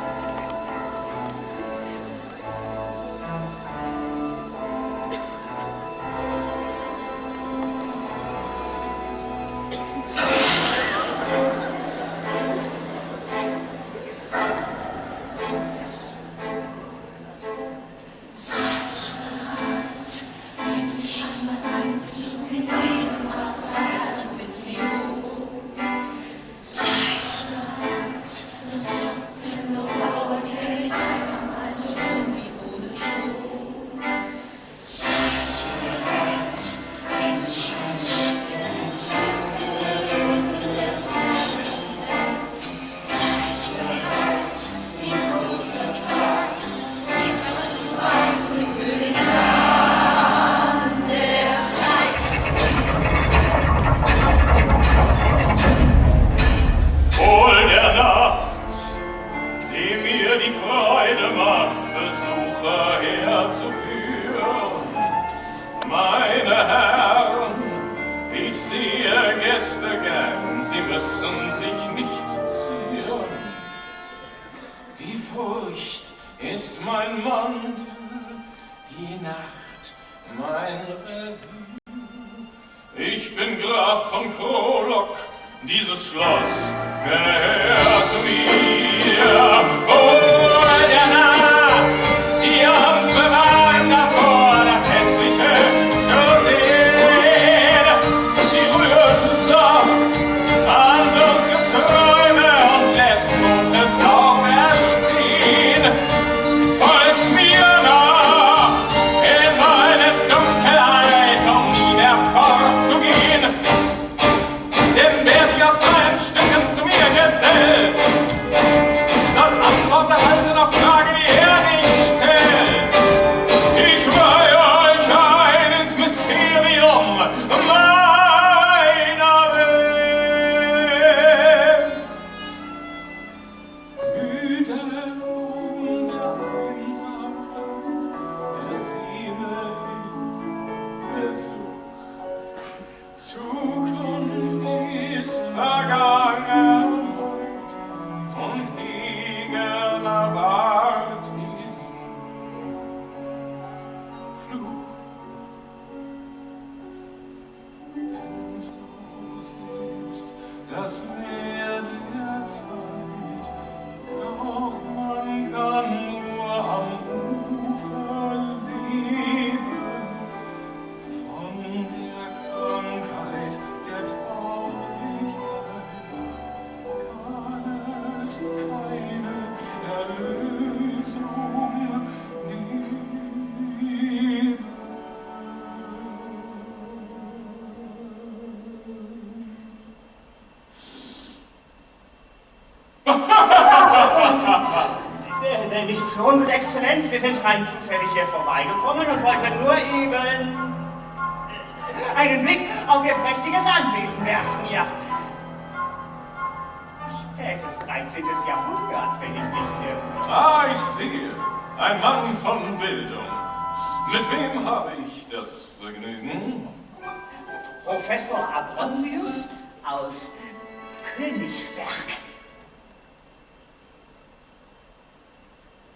Nichts für Ungut, Exzellenz. Wir sind rein zufällig hier vorbeigekommen und wollten nur eben einen Blick auf Ihr prächtiges Anwesen werfen, ja. Spätes 13. Jahrhundert, wenn ich nicht irre. Ah, ich sehe. Ein Mann von Bildung. Mit wem habe ich das Vergnügen? Professor Abronsius aus Königsberg.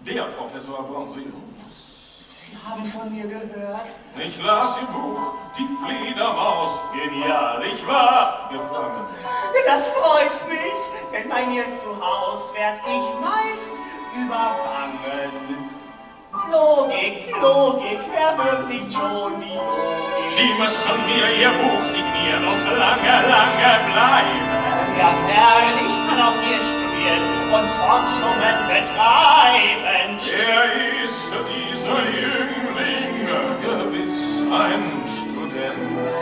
Der Professor Abronsius. Sie haben von mir gehört? Ich las Ihr Buch, die Fledermaus, genial, ich war gefangen. Das freut mich, denn bei mir zu Haus werd ich meist übergangen. Logik, wer wird nicht schon die Logik? Sie müssen mir Ihr Buch signieren und lange bleiben. Ja, Herren, ich kann auch hier studieren und Forschungen betreiben. Er ist dieser Jüngling, gewiss ein Student.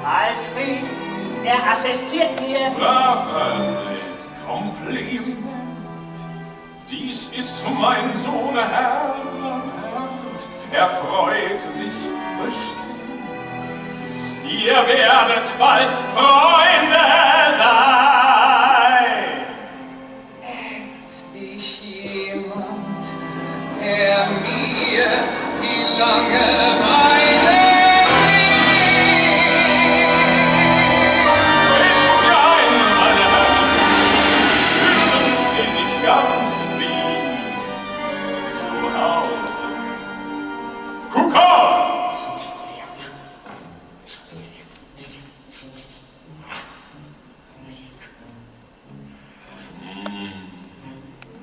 Alfred, er assistiert mir. Brav, Alfred, Kompliment. Dies ist mein Sohn Herbert. Er freut sich bestimmt. Ihr werdet bald Freunde sein. Endlich jemand, der mir die Langeweile Sind Sie ein, meine Herren, fühlen Sie sich ganz wie zu Hause. Kuckuck!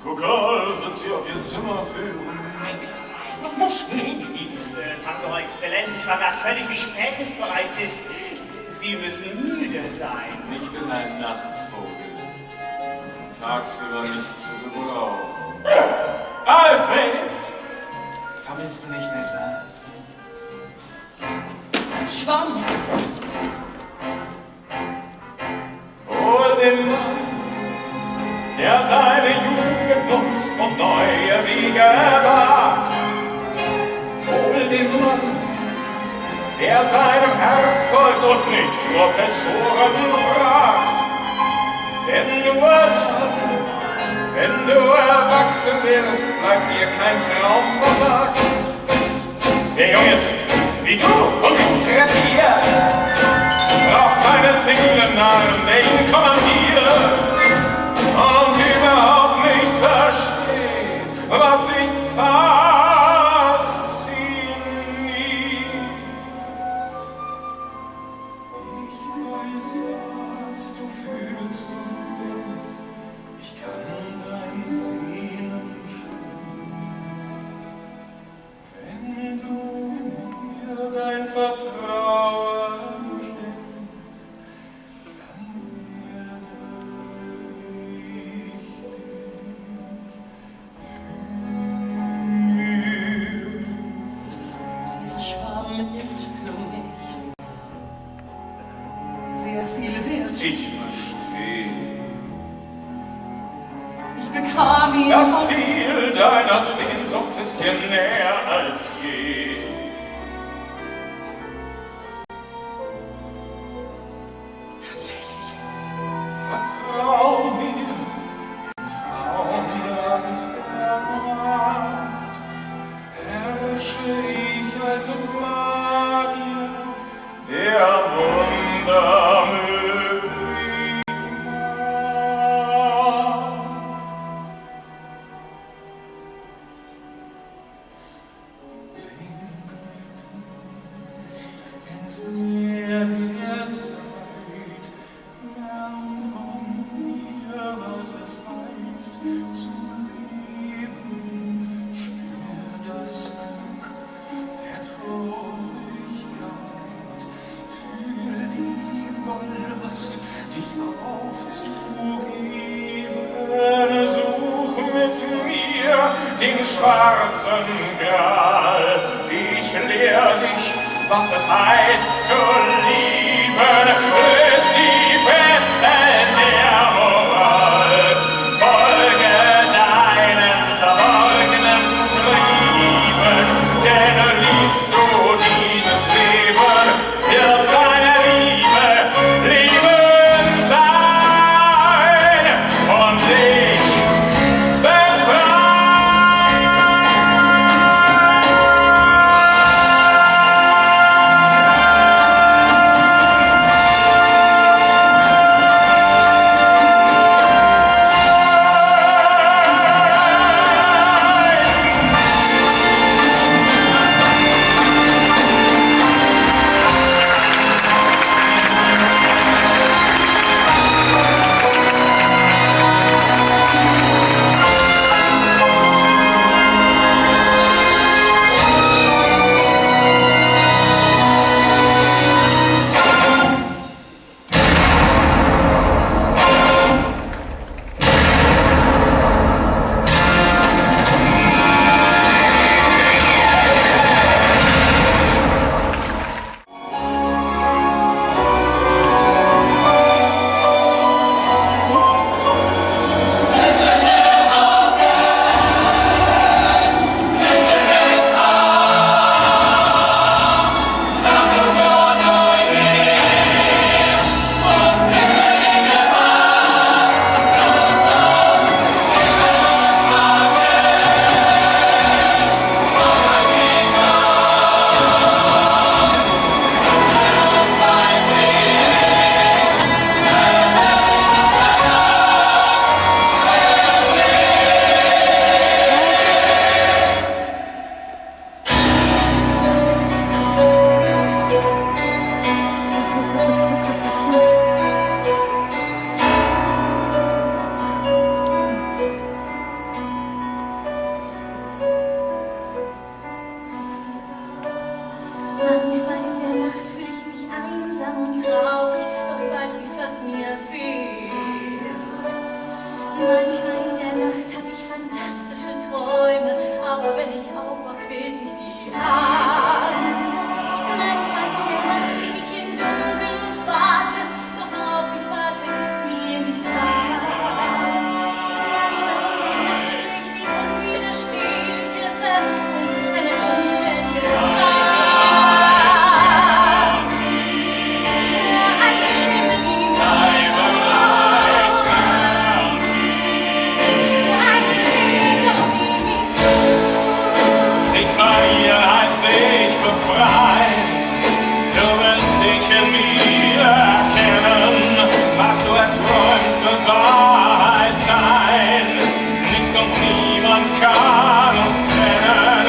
Kuckuck wird Sie auf Ihr Zimmer führen. Eure Exzellenz, ich vergaß völlig, wie spät es bereits ist. Sie müssen müde sein. Ich bin ein Nachtvogel. Tagsüber nicht zu gebrauchen. Alfred! Vermisst du nicht etwas? Schwamm. Hol den Mann, der seine Jugend nutzt und neue Wege wagt. Hol den Mann, der seinem Herz folgt und nicht Professoren fragt. Denn nur dann, wenn du erwachsen wirst, bleibt dir kein Traum versagt. Wer jung ist wie du und interessiert, braucht keinen singenden Narren, der ihn kommandiert und überhaupt nicht versteht, was dich fasziniert. Ich weiß, was du fühlst und denkst, ich kann dein Sehen wenn du mir dein Vertrauen schenkst, dann werde ich dich Dieser Schwamm ist für mich sehr viel wert. Ich verstehe. Ich bekam ihn Das von Ziel deiner Sehnsucht ist dir näher als je. tatsächlich. Vertrau mir, Traumland der Nacht, herrsche ich als Magier, der Wunder möglich macht. Sing ins Meer der Zeit, lern von mir, was es heißt, zu leben. Spür das Glück der Traurigkeit, fühl die Wollust, dich aufzugeben. Such mit mir den schwarzen Gral, ich lehr dich, was es heißt zu lieben. Löse die Fesseln der Moral, folge deinen verborgenen Trieben, denn liebst du dieses Leben, wird deine Liebe Leben sein und dich befreien. irgendwie erkennen, was du erträumst, wird Wahrheit sein. Nichts und niemand kann uns trennen,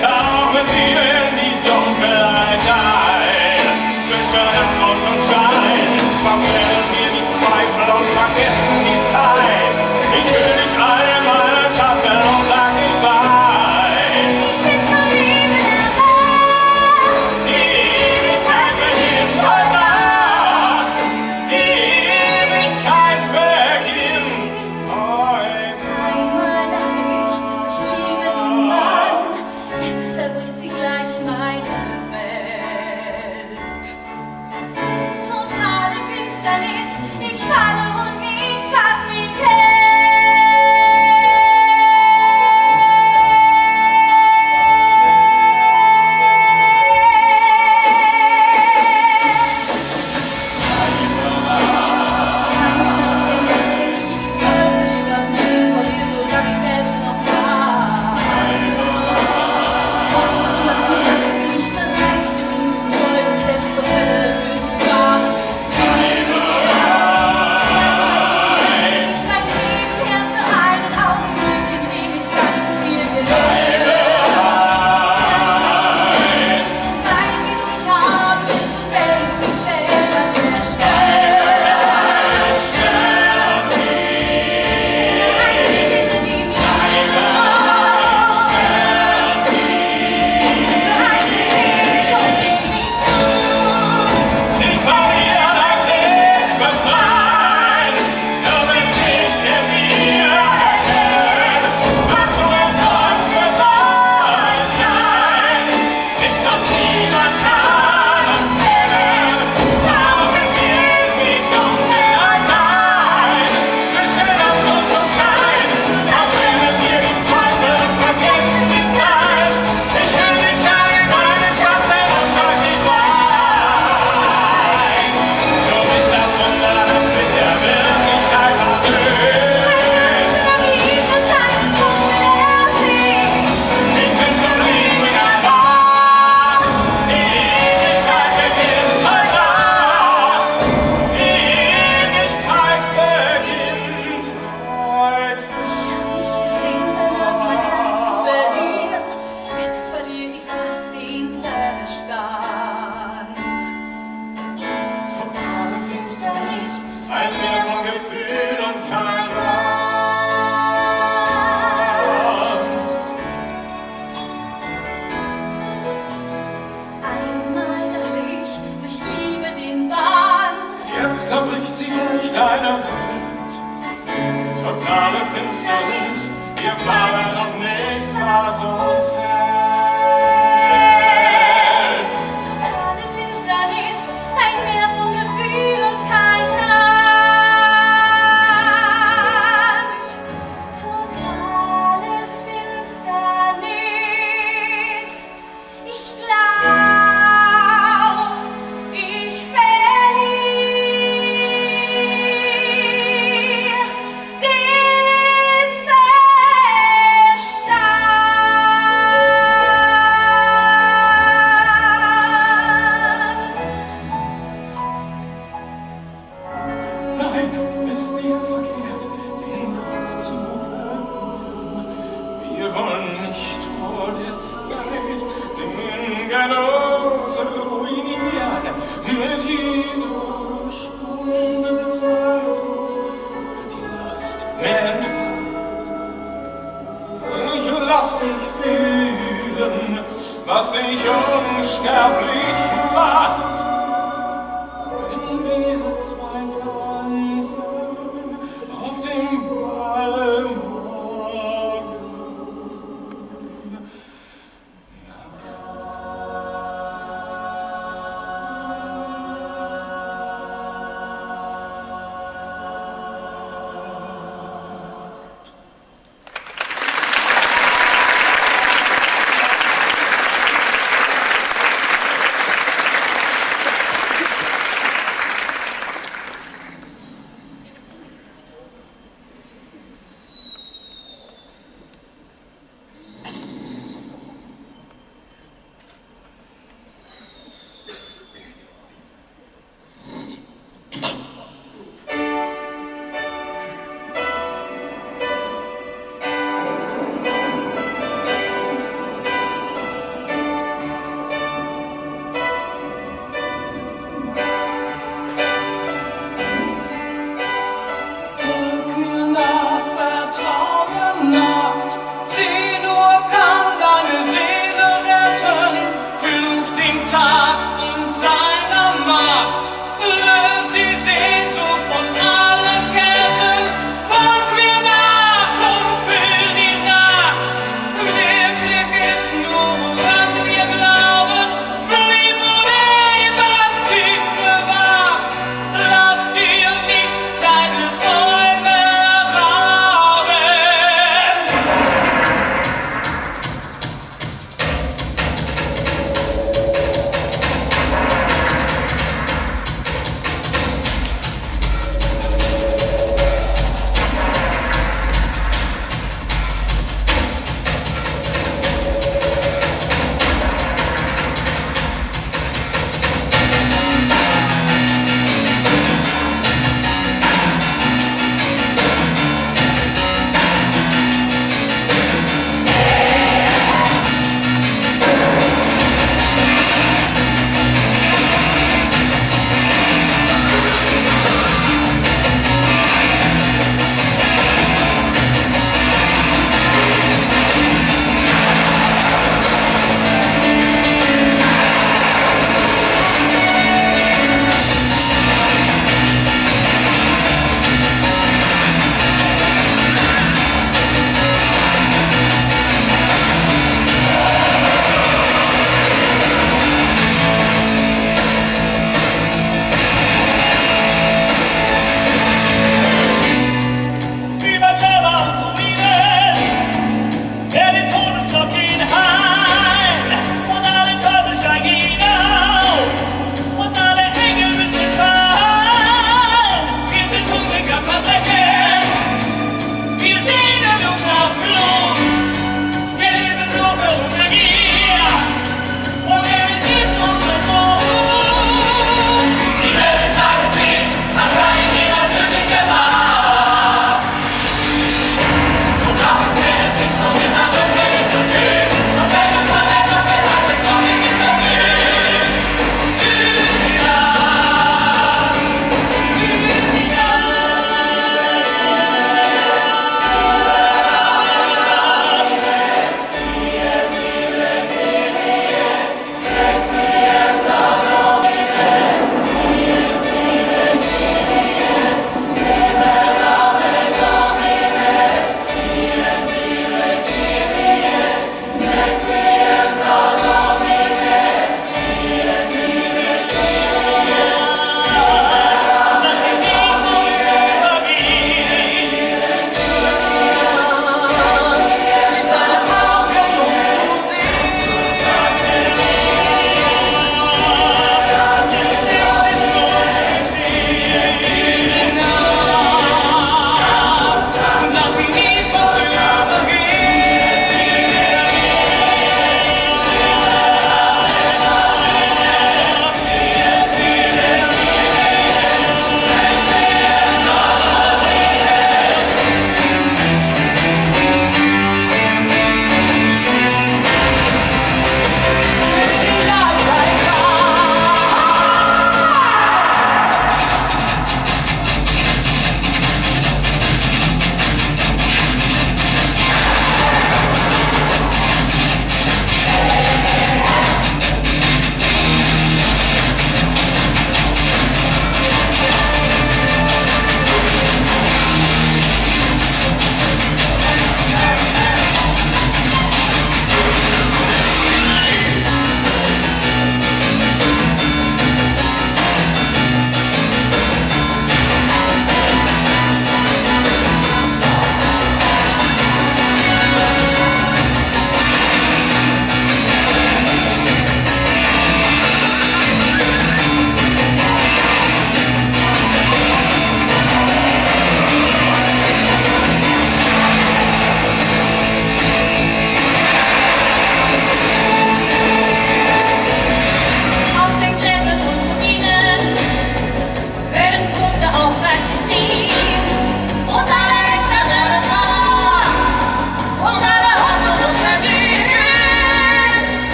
tauchen wir in die Dunkelheit ein. Zwischen Nacht und Schein verbrennen wir die Zweifel und vergessen die Zeit. Ich will dich einmal schatten und sag nicht weit. Ich bin zum Leben erwacht. Die Ewigkeit beginnt heute Nacht. Die Ewigkeit beginnt heute. Einmal dachte ich liebe den Mann. Jetzt zerbricht sie gleich meine Welt. Totale Finsternis, ich falle und nichts, was mich hält. Manchmal denke ich sollte lieber fliehen von dir, solange es noch war. Doch ich mach mir nicht bereit, Stimmen zu folgen, selbst zur Hölle für die Wahrheit. Manchmal bin ich mein Leben her für einen Augenblick, in dem ich ganz viel gelöst. Manchmal will ich so sein, wie du mich haben willst, und werde mich selber zerstören. Eine Stimme, die mich ruft. Ich spüre eine Sehnsucht, die mich sucht. Sie verlieren, als ich befreit. Du bist nicht in mir erkennen, was du erträumst, wird Wahrheit sein. Nichts und niemand kann uns trennen, tauchen wir in die Dunkelheit ein. Zwischen Nacht und Schein verbrennen wir die Zweifel und vergessen die Zeit. Ich will dich alle in meinen Schatten und sag nicht weit. Du bist das Wunder, das mit der Wirklichkeit versöhnt. Ich bin zum Leben erwacht. Die Ewigkeit beginnt heute Nacht. Die Ewigkeit beginnt heute. Danach mein Herz zu verlieren, jetzt verliere ich fast den Verstand. Totale Finsternis, Ein Meer von Gefühl und kein Rat. einmal dachte ich liebe den Wahn. Jetzt zerbricht sie gleich deine Welt. Totale Finsternis, wir fallen und nichts, was uns hält. Totale Finsternis, ein Meer von Gefühl und kein Land. Totale Finsternis, ich glaub, ich verliere den Verstand. Nein, es wäre verkehrt, den Kopf zu verlieren. Wir wollen nicht vor der Zeit den Genuss ruinieren. Mit jeder Stunde des Alters wird die Lust mehr entfallen. Ich lass dich fühlen, was dich unsterblich macht. Wenn wir zwei tanzen auf dem Ball morgen.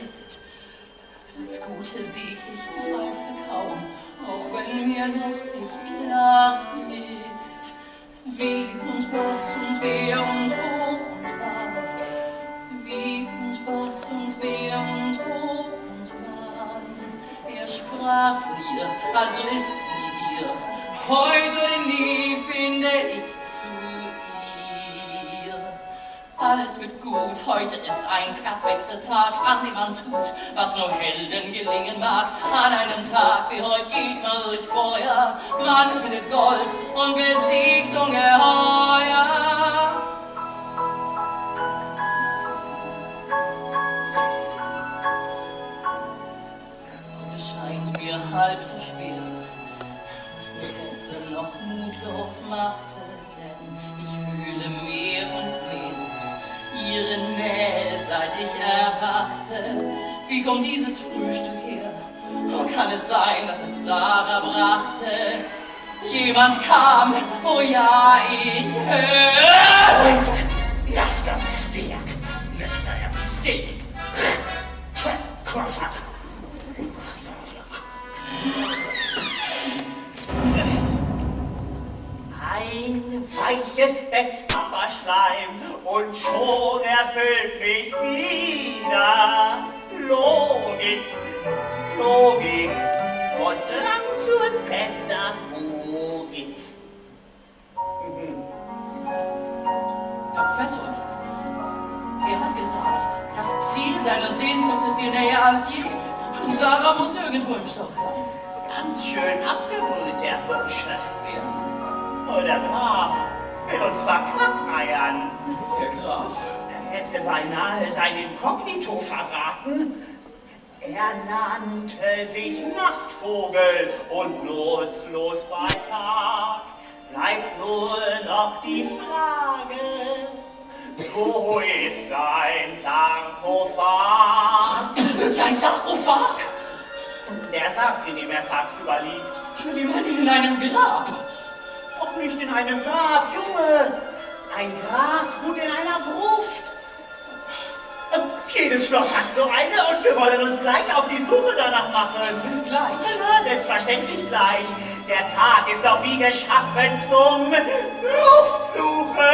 ist. Das Gute siegt, ich zweifle kaum, auch wenn mir noch nicht klar ist, wie und was und wer und wo und wann. Wie und was und wer und wo und wann. Er sprach von ihr, also ist sie hier. Heute oder nie finde ich zu ihr. Alles wird gut, heute ist ein perfekter Tag, an dem man tut, was nur Helden gelingen mag. An einem Tag wie heute geht man durch Feuer, man findet Gold und besiegt Ungeheuer. Und es scheint mir halb so schwer, was mich gestern noch mutlos machte, denn ich fühle mehr und mehr ihre Nähe, seit ich erwachte. Wie kommt dieses Frühstück her? Oh, kann es sein, dass es Sarah brachte? Jemand kam, oh ja, ich höre. Laster Besteck, Laster Besteck. Crossack. Ein weiches Bett, aber Schleim, und schon erfüllt mich wieder Logik, Logik und Drang zur Pädagogik. Herr Professor, er hat gesagt, das Ziel deiner Sehnsucht ist dir näher als je. Sarah muss irgendwo im Schloss sein. Ganz schön abgebrüht, der Bursche. Wer? Oh, der Graf will uns verkackeiern. Der Graf. Er hätte beinahe sein Inkognito verraten. Er nannte sich Nachtvogel und nutzlos bei Tag. Bleibt nur noch die Frage, wo ist sein Sarkophag? Sein Sarkophag? Der Sarg, in dem er tagsüber liegt. Sie meinen ihn in einem Grab? Doch nicht in einem Grab, Junge. Ein Grab gut in einer Gruft. Jedes Schloss hat so eine und wir wollen uns gleich auf die Suche danach machen. Bis gleich. Na, selbstverständlich gleich. Der Tag ist doch wie geschaffen zum Gruftsuchen.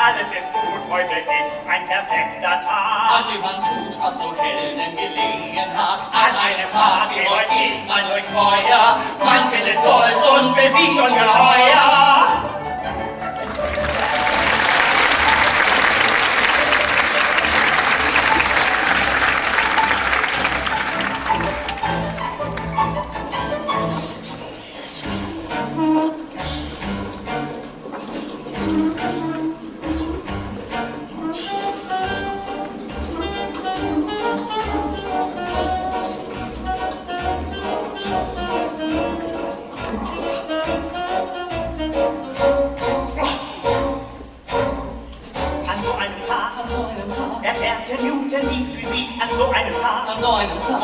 Alles ist gut, heute ist ein perfekter Tag. An dem man tut, was nur Helden gelingen mag. An einem Tag wie heute geht man durch Feuer. Man findet Gold und besiegt Ungeheuer.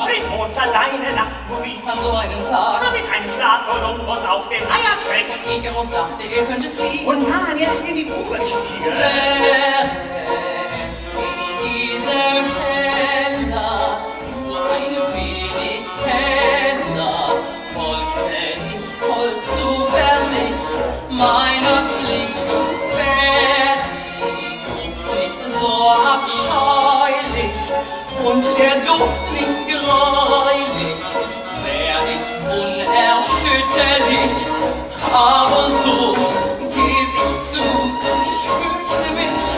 Schrieb Mozart seine Nachtmusik An so einem Tag. mit einem Schlag Kolumbus auf den Eiertrick. Icarus dachte, er könnte fliegen. Und Hahn jetzt in die Grubenstiege. Wäre es in diesem Keller nur ein wenig heller, folgte ich voll Zuversicht meiner Pflicht. Wär die Gruft nicht so abscheulich und der Duft nicht gräulich, wär ich unerschütterlich. Aber so geb ich zu, ich fürchte mich.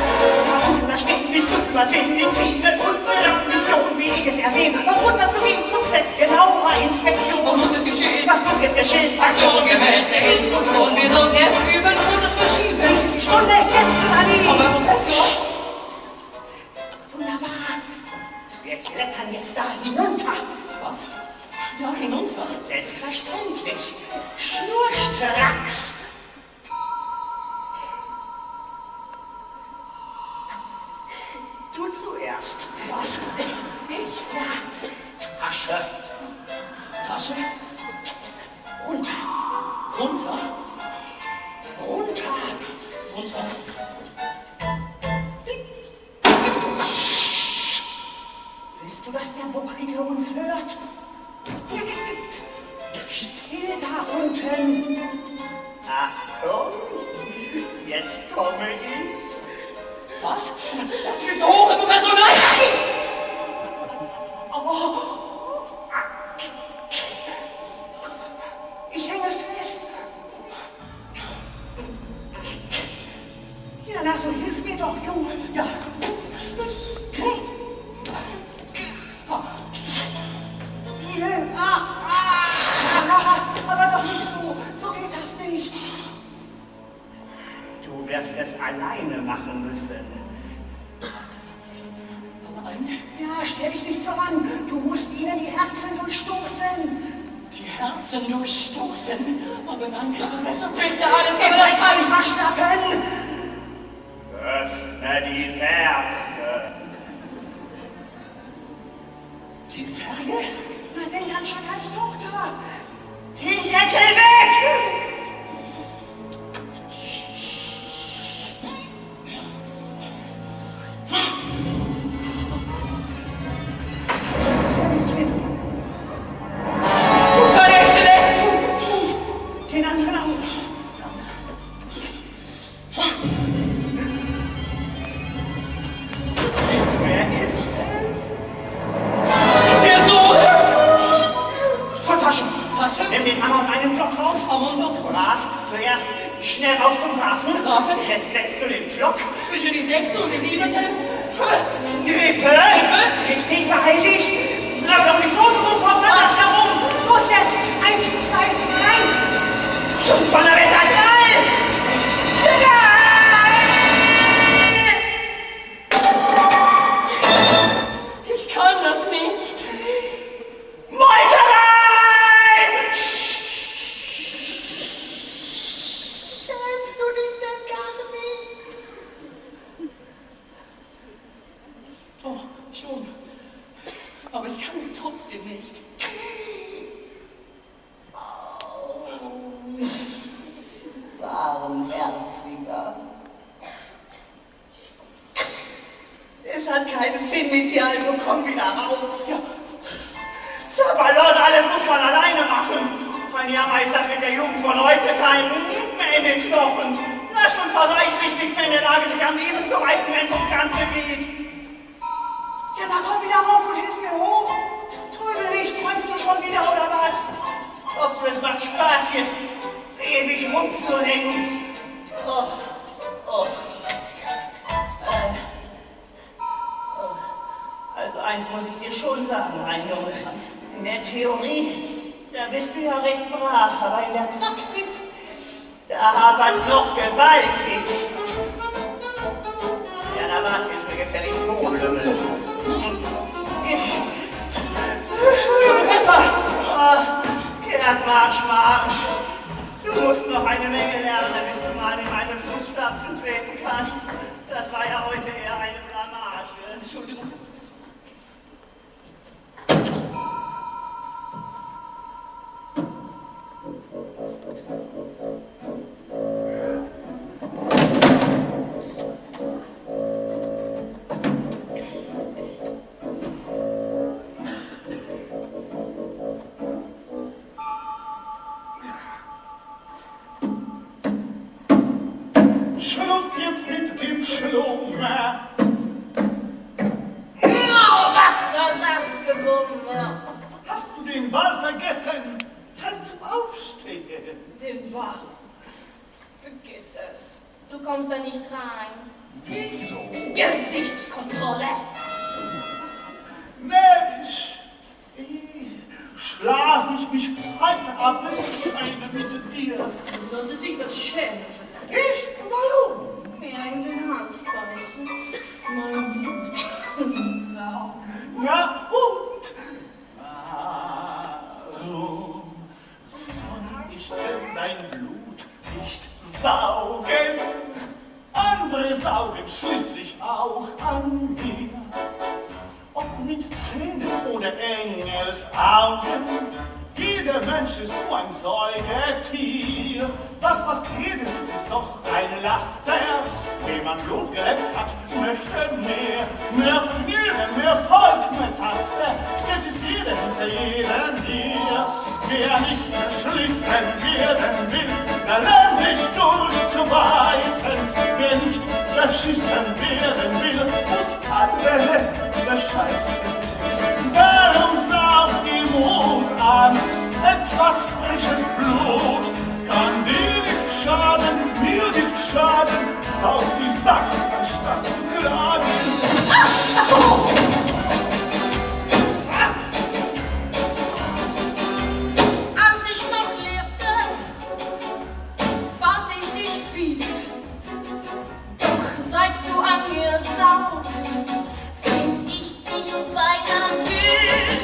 Da steht nicht zu übersehen, die Ziele unserer Mission, wie ich es ersehen, und runter zu gehen zum Set genauer Inspektion. Was muss jetzt geschehen? Was muss jetzt geschehen? Aktion gemäß der Instruktion, wir sollten erst üben und es verschieben. Dies ist die Stunde, jetzt überlegen. Aber Professor, Wunderbar. Wir klettern jetzt da hinunter. was? Da hinunter? Selbstverständlich. Schnurstracks. Du zuerst. Was? Ich? Ja. Tasche. Tasche? Runter. Runter? Runter. Runter? Willst du, dass der Bucklige uns hört? Still da unten. Achtung, jetzt komme ich. Was? Das ist viel zu hoch im Personal! Oh. Ich hänge fest. Ja, na, so hilf mir doch, Junge. Ja. Aber doch nicht so. So geht das nicht. Du wirst es alleine machen müssen. Alleine? Ja, stell dich nicht so an. Du musst ihnen die Herzen durchstoßen. Die Herzen durchstoßen? Aber nein, Herr Professor, bitte alles, Ihr aber seid das kann ein ich. Verschnappen. Öffne die Särge. Die Särge? Na, denk an Schakals Tochter. Den Deckel weg! Seine Exzellenz! Den anderen auch. Wer ist es? Der Sohn! Zur Tasche. Tasche? Nimm den Hammer und einen Pflock raus. Hammer und Pflock. Brav, zuerst schnell rauf zum Grafen. Grafen? Jetzt setzt du den Pflock. Zwischen die 6. und die 7. Rippe. Richtig, beeil dich. Bleib doch nicht so, du Dummkopf, lass herum. Los jetzt. 1, 2, 3. Zum Donnerwetter, geil! Ich kann das nicht. Meuterei! Schämst du dich denn gar nicht? Doch, schon. Aber ich kann es trotzdem nicht. Warmherziger. Es hat keinen Sinn mit dir, also komm wieder raus. Ja. Sabalot, alles muss man alleine machen. Mein Jammer ist das mit der Jugend von heute kein mehr in den Knochen. Na, schon verweichlicht nicht mehr in der Lage, sich am Leben zu reißen, wenn es ums Ganze geht. Ja, dann komm wieder rauf und hilf mir hoch. Trödel nicht, träumst du schon wieder oder was? Glaubst du, es macht Spaß hier, ewig rumzuhängen? Oh, oh. Also eins muss ich dir schon sagen, mein Junge. In der Theorie, da bist du ja recht brav, aber in der Praxis, da hapert's noch gewaltig. Ja, da war's jetzt mir gefällig Hohlümmel. Professor! Oh, Gerd, Marsch. Du musst noch eine Menge lernen, bis du mal in meine Fußstapfen treten kannst. Das war ja heute eher eine Blamage. Entschuldigung. Schluss jetzt mit dem Schlummer. Oh, was soll das Gewummer? Hast du den Ball vergessen? Zeit zum Aufstehen. Den Ball. Vergiss es. Du kommst da nicht rein. Wieso? Gesichtskontrolle. Nämlich schlaf ich mich heute ab, bis ich scheine mit dir. Sollte sich das schämen. Ich? Warum? Mehr in den Hals beißen. Mein Blut. Sau. Na und? Warum soll ich denn dein Blut nicht saugen? Andere saugen schließlich auch an mir. Ob mit Zähnen oder Engelsaugen, jeder Mensch ist nur ein Säugetier. Das, was jeder ist doch ein Laster. Wem man Blut geleckt hat, möchte mehr. Mehr Vergnügen, mehr Volk, mehr Tasse. der nicht zerschlissen werden will, der lernt sich durchzubeißen. Wer nicht verschissen werden will, muss andere bescheißen. Darum sagt die Mut an, etwas frisches Blut kann dir nicht schaden, mir nicht schaden, saug die Sack, anstatt zu klagen. Als ich noch lebte, fand ich dich fies. Doch seit du an mir saugst, find ich dich beinahe süß.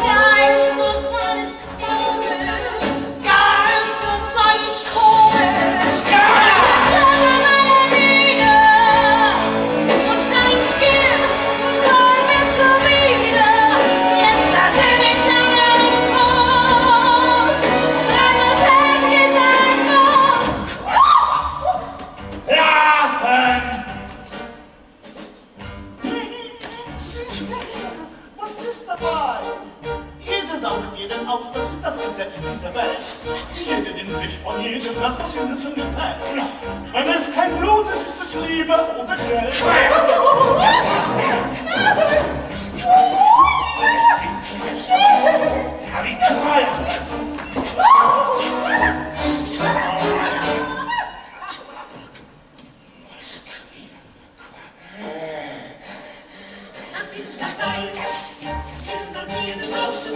Ganz so sanft komisch, ganz so sanft komisch. Meine Miene und dein Gift kommt mir zuwider. Jetzt lasse ich deinen Fuß, deine Decke sein muss. Lachen! Was ist dabei? Jeder saugt jeden aus, das ist das Gesetz dieser Welt. Jeder nimmt sich von jedem das, was ihm zum gefällt. Wenn es kein Blut ist, ist es Liebe oder Geld. Harry Troll! Das ist das Neue. Sind von mir draußen.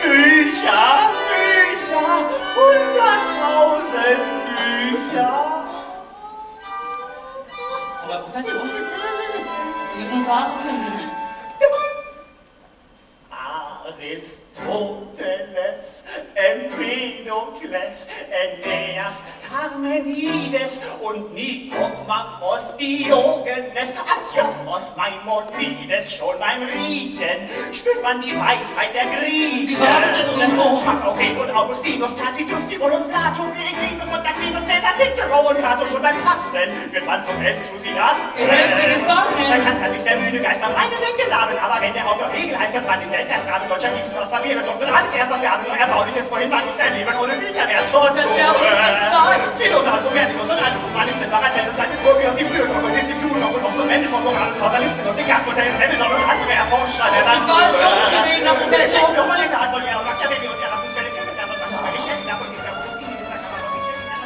Bücher, Bücher, 100.000 Bücher. Aber Professor, wir müssen uns Ware finden. Aristoteles, Empedokles, Aeneas, Parmenides und Nikomachos, Diogenes, Antiochos, Maimonides. Schon beim Riechen spürt man die Weisheit der Griechen. Sie waren so irgendwo. Aurel und Augustinus, Tacitus, Timon und Plato, Peregrinus und Aquinas, Caesar, Cicero und Cato. Schon beim Tasten wird man zum Enthusiast. Ihr hält sie gefangen. Da kann sich der müde Geist am reinen Denken laben, aber wenn der Autor Hegel heißt, kann man den Welt das Rabe deutscher Tiefsten aus Papier bedruckt und alles erst, was wir haben, nur Erbauliches, wohin man nicht ein Leben ohne Bücher wäre tot. Das wäre aber nicht viel Zeit. Silos, Argumenticus und andere Humanisten, Paracelsus, Diskursius, die frühen Okkultistik, Juden und Obsolentes und Moral und Kausalisten und Descartes, Montaigne, Hamilton und andere Erforscher der Sie waren dumm gewesen, Herr Professor. Shakespeare, Molière, Molière und Machiavelli und Erasmus, Felix, Goethe, und was soll ich schenken, davon nicht der Utopie, das kann man doch nicht schenken.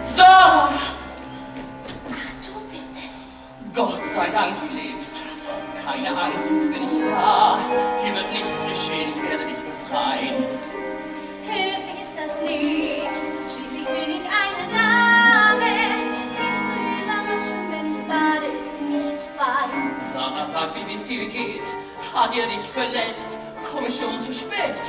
Sarah! Du bist es. Gott sei Dank, du lebst. Keine Angst, jetzt bin ich da. Hier wird nichts geschehen, ich werde dich befreien. Hilfreich ist das nicht. Schließlich bin ich eine Dame. Nicht zu überraschen, wenn ich bade, ist nicht fein. Sarah, sag mir, wie es dir geht. Hat er dich verletzt? Komme schon zu spät.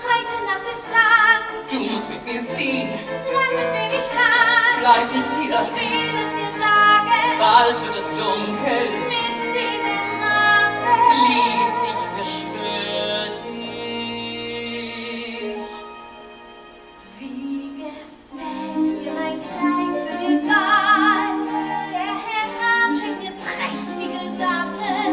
Heute Nacht ist Tag. Du musst mit mir fliehen. Damit bin ich Tag. Bleib nicht hier. Ich will es dir sagen. Bald wird es dunkel. Mit dem Nerven. Flieh, ich beschwör dich. Wie gefällt dir mein Kleid für den Ball? Der Herr Graf schenkt mir prächtige Sachen.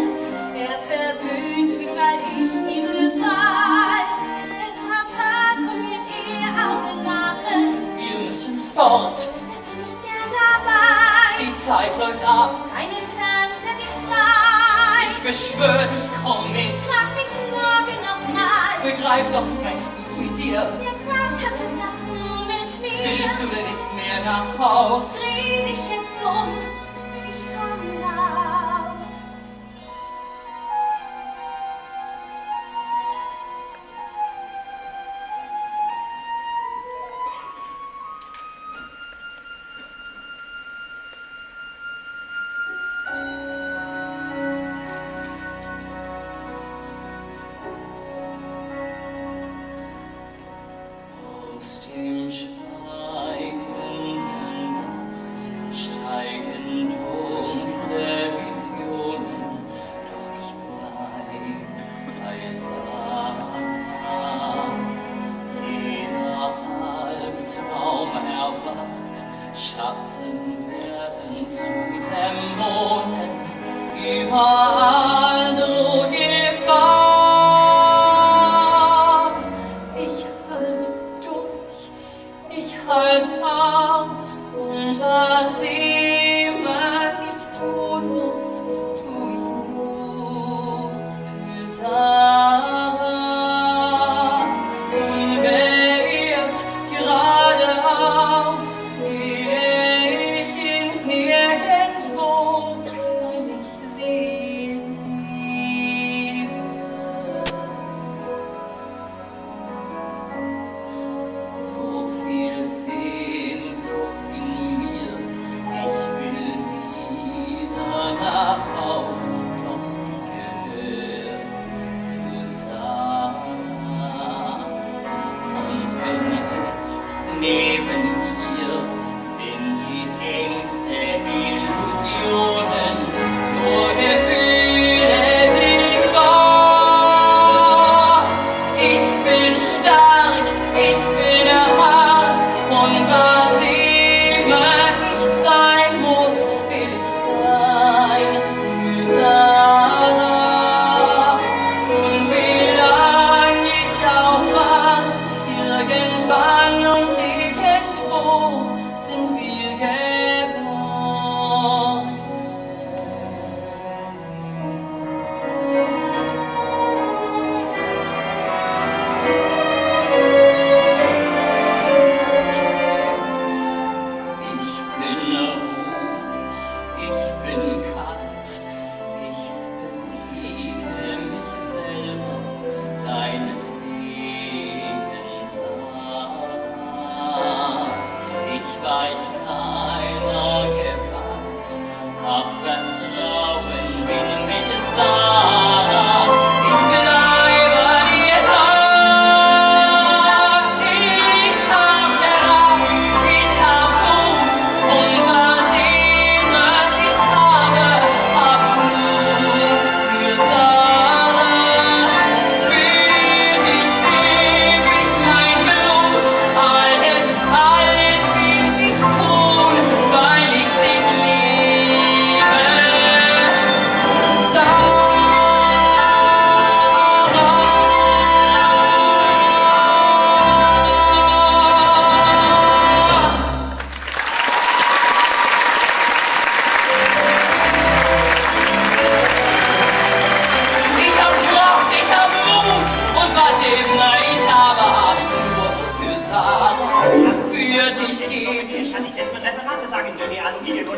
Er verwöhnt mich, weil ich ihm gefall. Mit Papa kommt mir die Augen machen. Wir müssen fort. Bist du nicht gern dabei? Die Zeit läuft ab. Einen Tanz hätte ich frei. Ich beschwör dich, komm mit. Mach mich morgen nochmal. Begreif doch, ich mein's gut mit dir. Der Graf tanzt in Nacht nur mit mir. Willst du denn nicht mehr nach Haus? Dreh dich jetzt um, ich komm raus.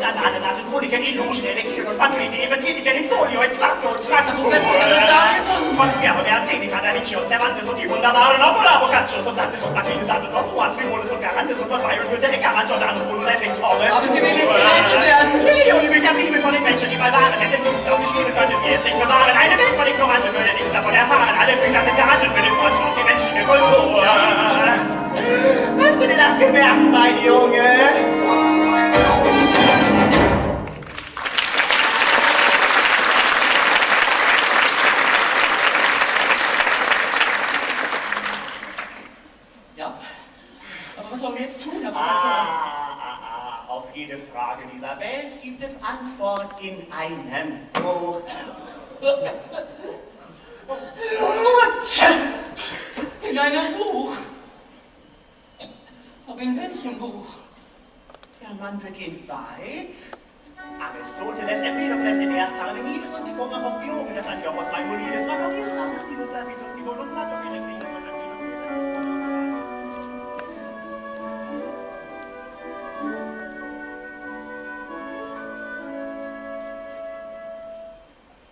an alle Nadeln, Chroniken, Illusion, Elegieren und Pamphlete, Evangeliken in Folio, in Quarto und Fratto. Das ist eine Sache von... Conspiamo, Seneca, Da Vinci und Cervantes und die wunderbaren Opera, Boccaccio und Dantes und Marquis de Sade, Don Juan, Figueres und Garantes und Lord Byron, Goethe, Eckermann, Giordano Bruno, Lessing, Thomas. Aber Sie will nicht gerettet werden. Millionen Bücher Bibel von den Menschen, die mal waren, hätten Sie es auch geschrieben, könnten wir es nicht bewahren. Eine Welt von Ignoranten würde nichts davon erfahren. Alle Bücher sind gehandelt für den Fortschritt und die menschliche Kultur. Hast du dir das gemerkt, mein Junge? Ja, aber was sollen wir jetzt tun, Herr Professor? Auf jede Frage dieser Welt gibt es Antwort in einem Buch. In einem Buch? Aber in welchem Buch? Der Mann beginnt bei Aristoteles, Empedokles, Aeneas, Parmenides und Nikomakhos, Diogenes, Antiochos, Maimonides, Machiavelli, Augustinus, Tacitus, Cibon und Plato, Perikles und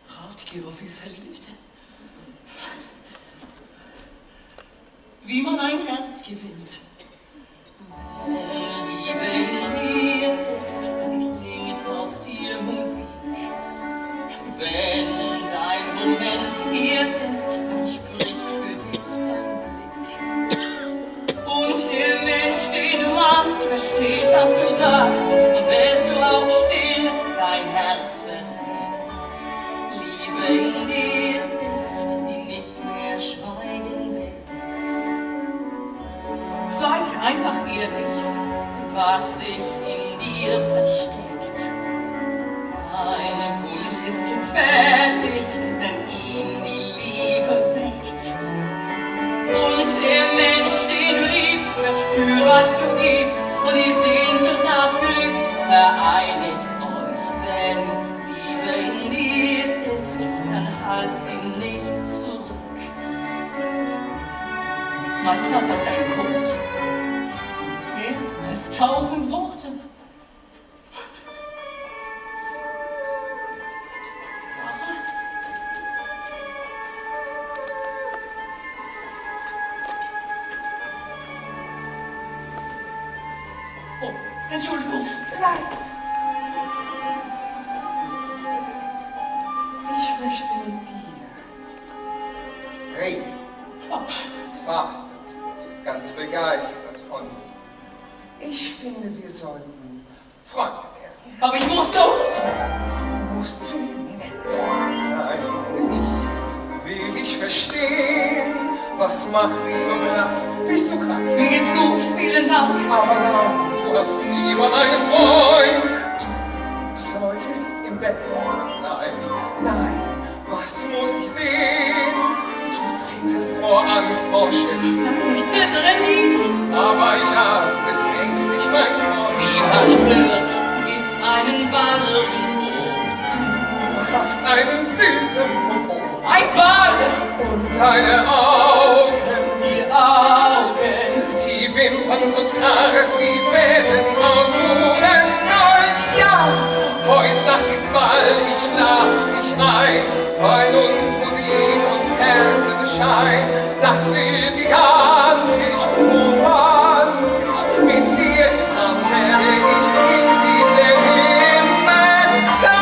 Ratgeber für Verliebte. Wie man ein Herz gewinnt. Wenn Liebe in dir ist, dann klingt aus dir Musik. Wenn dein Moment hier ist, dann spricht für dich dein Blick. Und der Mensch, den du magst, versteht, was du sagst. Und wärst du auch still, dein Herz verrät das. Liebe in dir ist, die nicht mehr schweigen will. Zeig einfach ehrlich, was sich in dir versteckt. Dein Wunsch ist gefährlich, wenn ihn die Liebe weckt. Und der Mensch, den du liebst, wird spüren, was du gibst. Und die Sehnsucht nach Glück vereinigt euch. Wenn Liebe in dir ist, dann halt sie nicht zurück. Manchmal sagt ein Kuss mehr als 1000 Worte. Sarah? Oh, Entschuldigung. Nein. Ich möchte mit dir reden. Vater ist ganz begeistert von dir. Ich finde, wir sollten Freunde werden. Aber ich muss doch. Du musst zu mir nett sein. Ich will dich verstehen. Was macht dich so blass? Bist du krank? Mir geht's gut, vielen Dank. Aber nein, du hast lieber einen Freund. Du solltest im Bett sein. Nein, was muss ich sehen? Du zitterst vor Angst, vor Schrecken. Ich zittere nie. Aber ich ahne, du bist längst nicht mein Freund. Wie man hört, gibt's einen Ball irgendwo. Du hast einen süßen Popo. Ein Ball! Und deine Augen. Die Augen. Die Wimpern so zart wie Beeten aus Blumengold. Ja, heute Nacht ist Ball, ich lach dich ein. Wein und Musik und Kerzenschein. Das wird gigantisch, romantisch. Mit dir im Arm werde ich in sie den Himmel sein.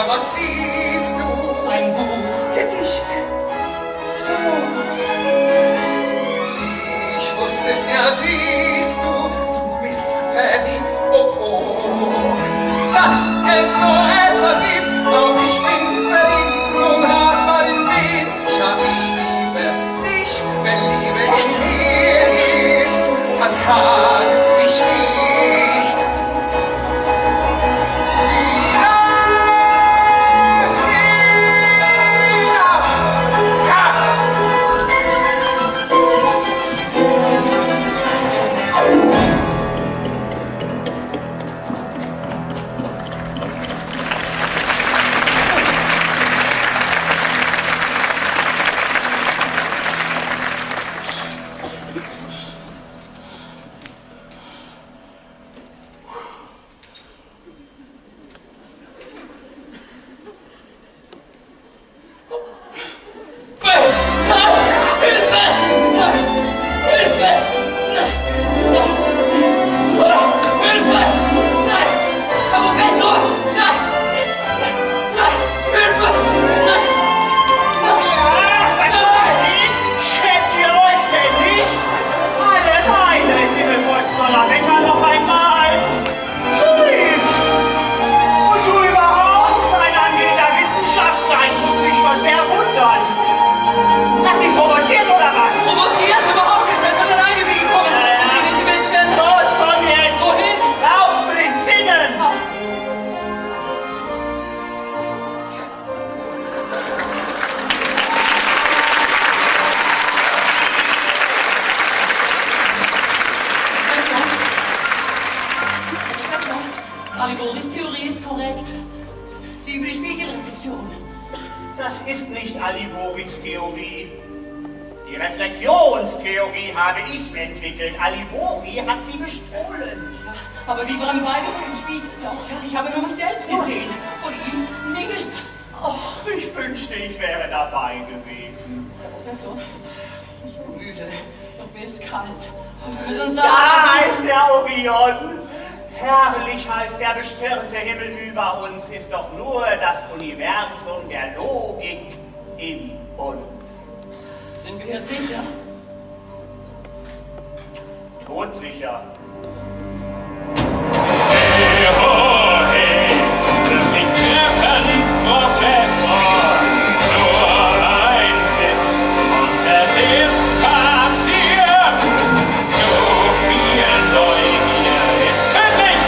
Was liest du? Ein Buch. Gedichte. So. Ich wusste es ja, siehst du, du bist verliebt. Oh, oh. Dass es so etwas gibt, auch ich bin verliebt. Nun rat mal in wen, schau, ich liebe dich. Wenn Liebe in mir ist, dann kann ich nicht. Wie das Reflexion. Das ist nicht Aliboris Theorie. Die Reflexionstheorie habe ich entwickelt. Alibori hat sie gestohlen. Ja, aber wir waren beide vor dem Spiegel. Doch, ich habe nur mich selbst gesehen. Von ihm nichts. Ach, ich wünschte, ich wäre dabei gewesen. Herr Professor, ich bin müde und mir ist kalt. Und wir sind Da ist der Orion. Herrlicher als der bestirnte Himmel über uns ist doch nur das Universum der Logik in uns. Sind wir hier sicher? Todsicher. Hey, ho, hey, nicht treffend, Professor, nur ein Biss und es ist passiert. Zu viel Neugier ist tödlich,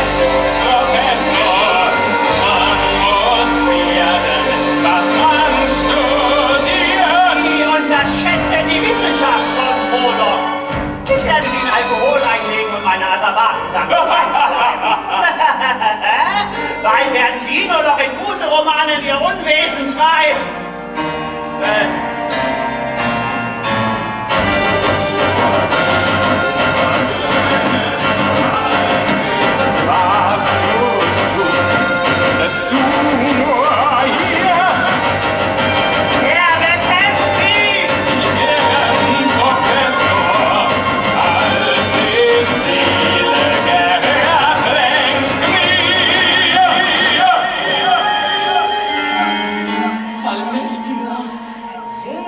Professor. Man muss werden, was man studiert. Sie unterschätzen die Wissenschaft von Prolog. Ich werde den Alkohol einlegen und meine Asservatensache einverleiben. Bald werden Sie nur noch in Gruselromanen Ihr Unwesen treiben. Was bist du nur hier? Wer bekämpft Sie? Sie Herren Professor, als die Seele gehört längst mir. Allmächtiger. Sehr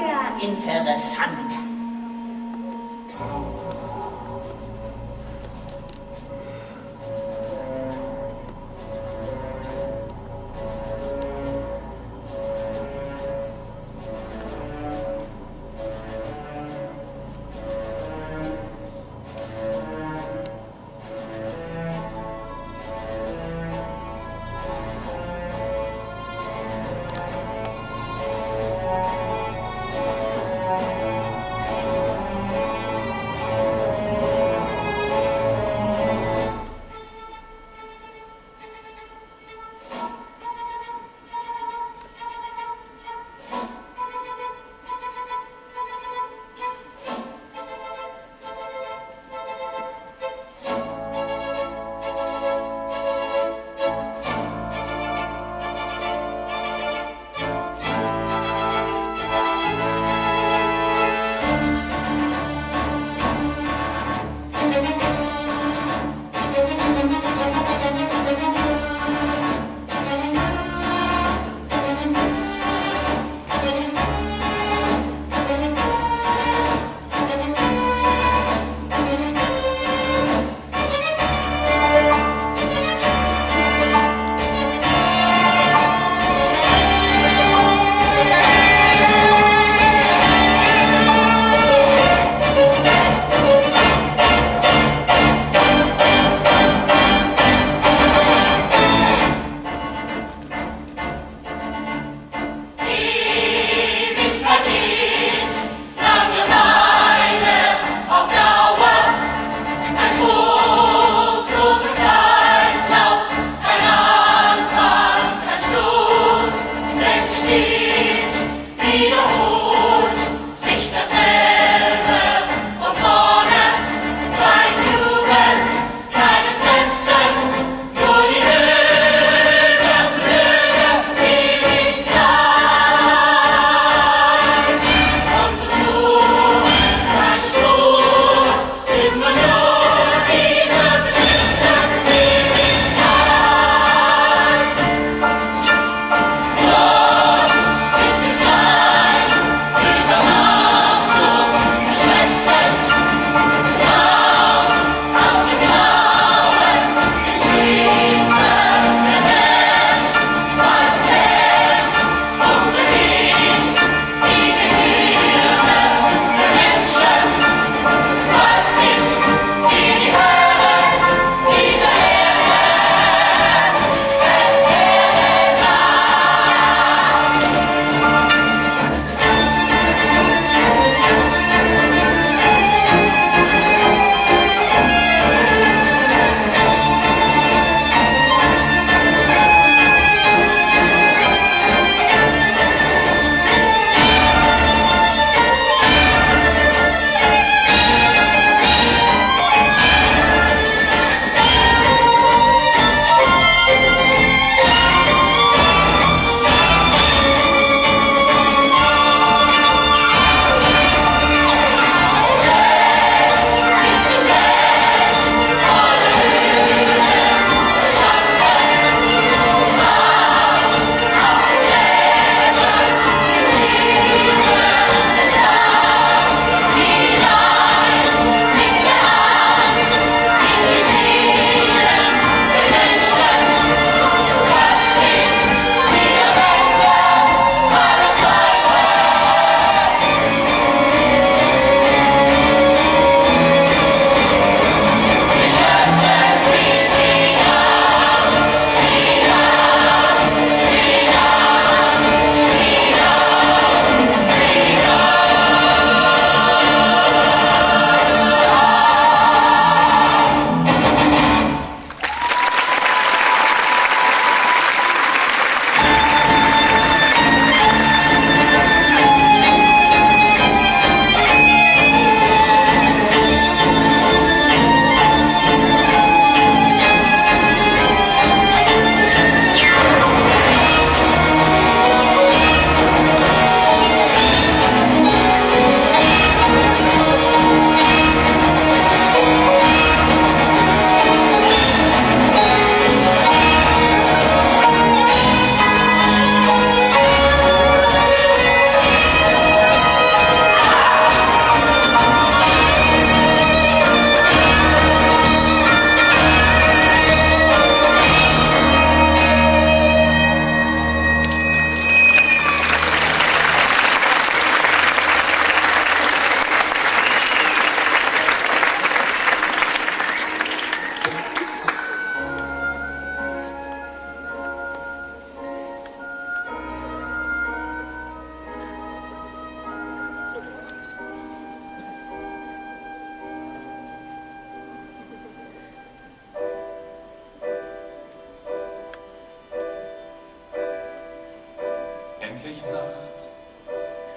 endlich Nacht,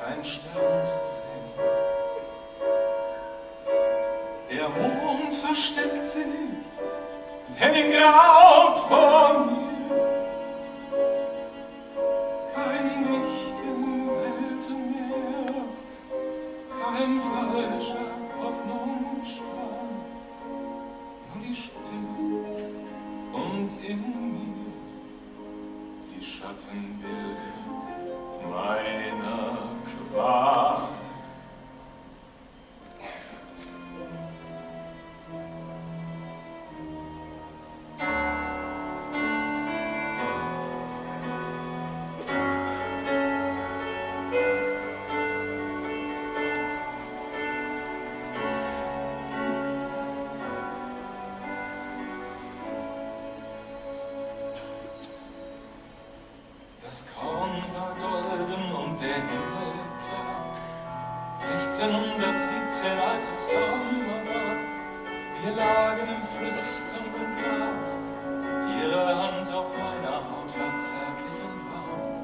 kein Stern zu sehen. Der Mond versteckt sich, denn ihm graut vor mir. Kein Licht im Weltenmeer, kein falscher Hoffnungsstrahl, nur die Stille und in mir die Schattenbilder meiner Qual. Das Korn war golden und der Himmel klar. 1617, als es Sommer war, wir lagen im flüsternden Gras. Ihre Hand auf meiner Haut war zärtlich und warm.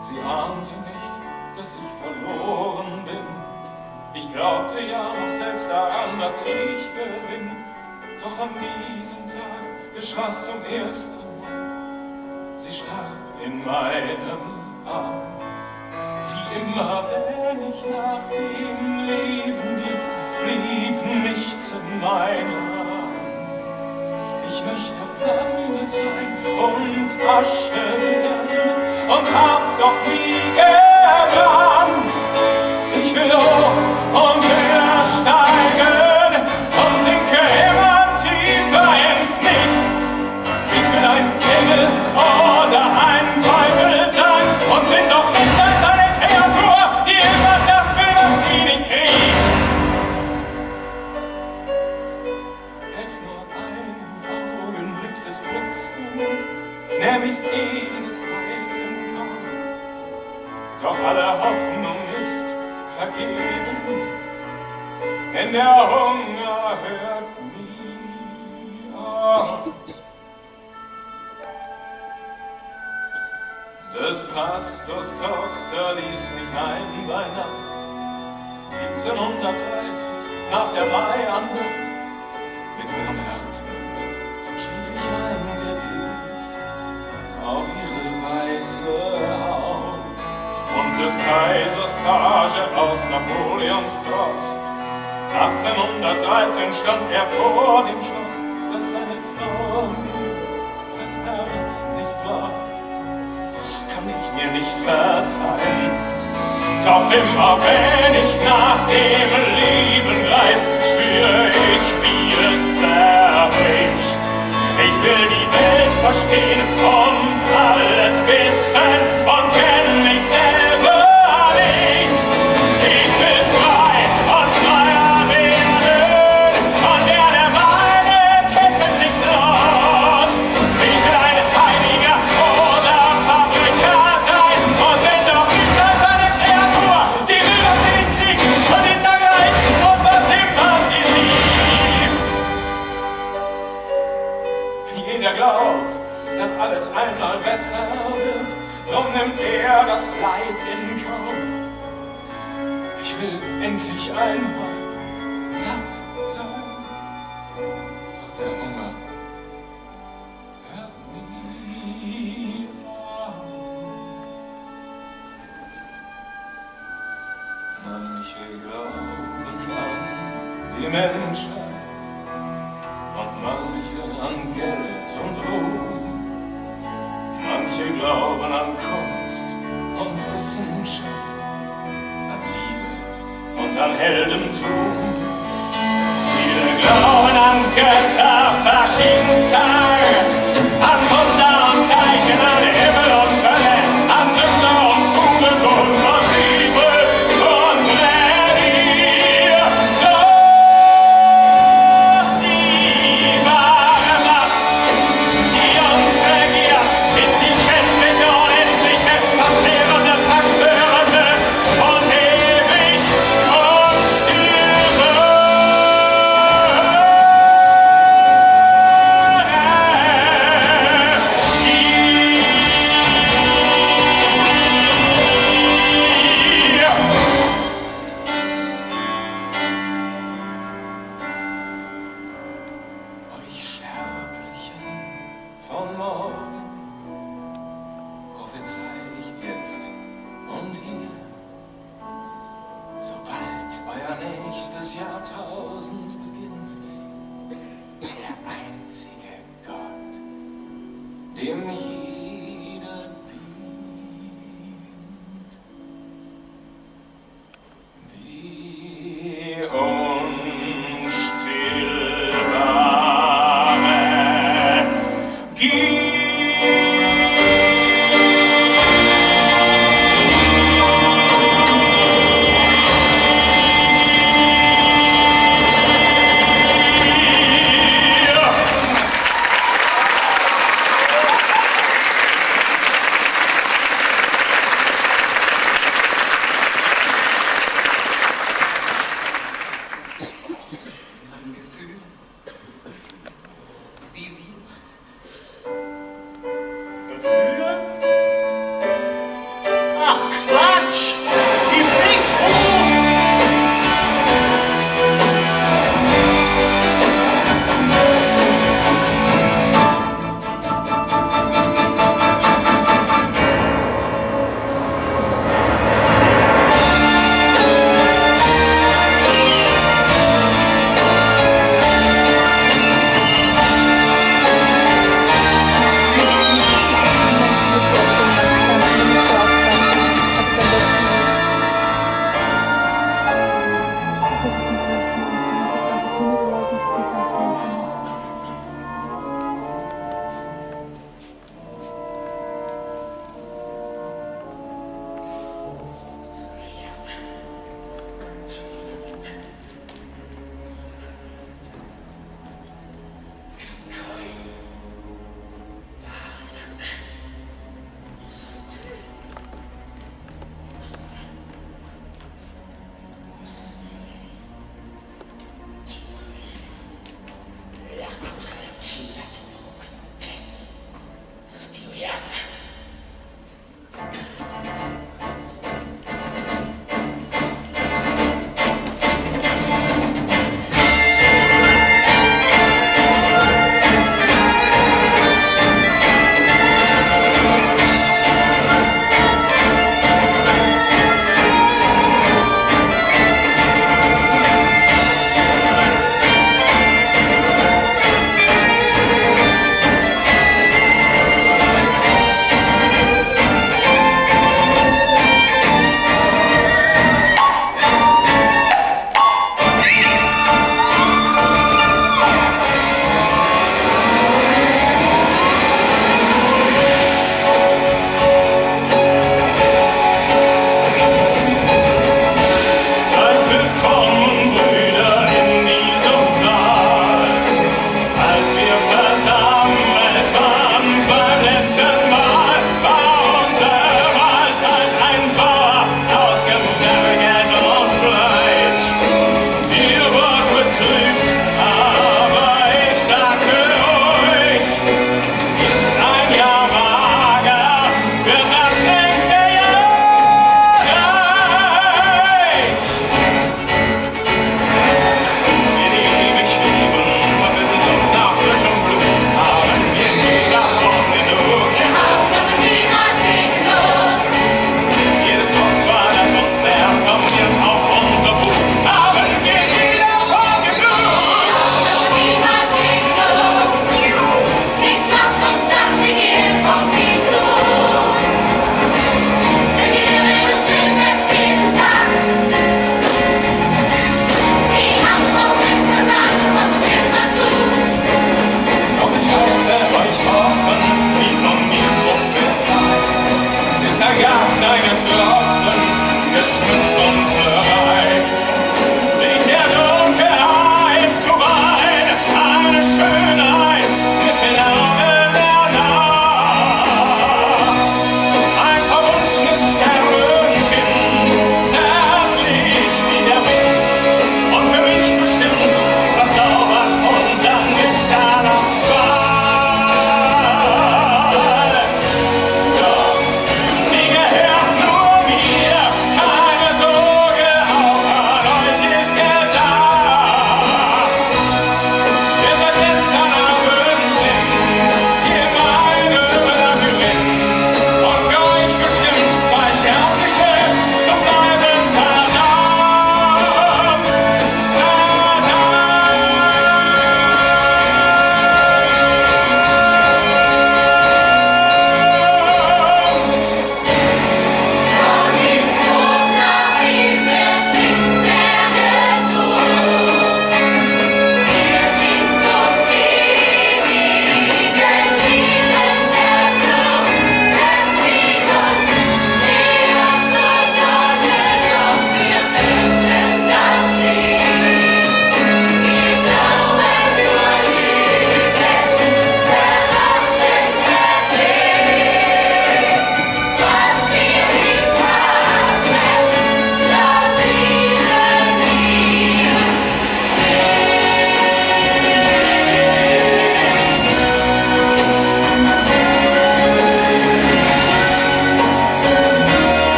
Sie ahnte nicht, dass ich verloren bin. Ich glaubte ja noch selbst daran, dass ich gewinne. Doch an diesem Tag geschah's zum ersten Mal. Sie starb in meinem Arm. Wie immer, wenn ich nach dem Leben griff, blieb nichts in meiner Hand. Ich möchte Flamme sein und Asche werden und hab doch nie gebrannt. Ich will hoch und höher steigen und sinke immer tiefer ins Nichts. Ich will ein Engel oder ein Teufel sein und bin doch nicht als eine Kreatur, die immer das will, was sie nicht kriegt. Gäb's nur einen Augenblick des Glücks für mich, nähm ich ewiges Leid in Kauf. Doch alle Hoffnung ist vergebens, denn der Hunger hört nie auf. Des Pastors Tochter ließ mich ein bei Nacht, 1730 nach der Maiandacht. Mit ihrem Herzblut schrieb ich ein Gedicht auf ihre weiße Haut. Und des Kaisers Page aus Napoleons Tross, 1813 stand er vor dem Schloss, dass seine Trauer mir das Herz nicht brach. Kann ich mir nicht verzeihen. Doch immer wenn ich nach dem Leben greif, spüre ich, wie es zerbricht. Ich will die Welt verstehen und alles wissen und kenn mich selber nicht. Ich will frei und freier werden und werde meine Ketten nicht los. Ich will ein Heiliger oder Verbrecher sein und bin doch nicht als eine Kreatur, die will, was sie nicht kriegt und die zerreißen muss, was immer sie liebt. Jeder glaubt, dass alles einmal besser wird, drum nimmt er das Leid in Kauf. Ich will endlich einmal satt sein, doch der Hunger hört nie auf. Manche glauben an die Menschheit und manche an Geld und Ruhm. Manche glauben an Kunst und Wissenschaft, an Liebe und an Heldentum. Viele glauben an Götter, Verschiedenheit, an Wunder und Zeichen, an Himmel und Hölle, an Sünder und Tugend und an Liebe und Plänier. Doch die wahre Macht, die uns regiert, ist die schändliche, unendliche, verzehrende, zerstörerische und ewig unstillbare. nächstes Jahrtausend beginnt, ist der einzige Gott, dem jeder dient. Die unstillbare Gier.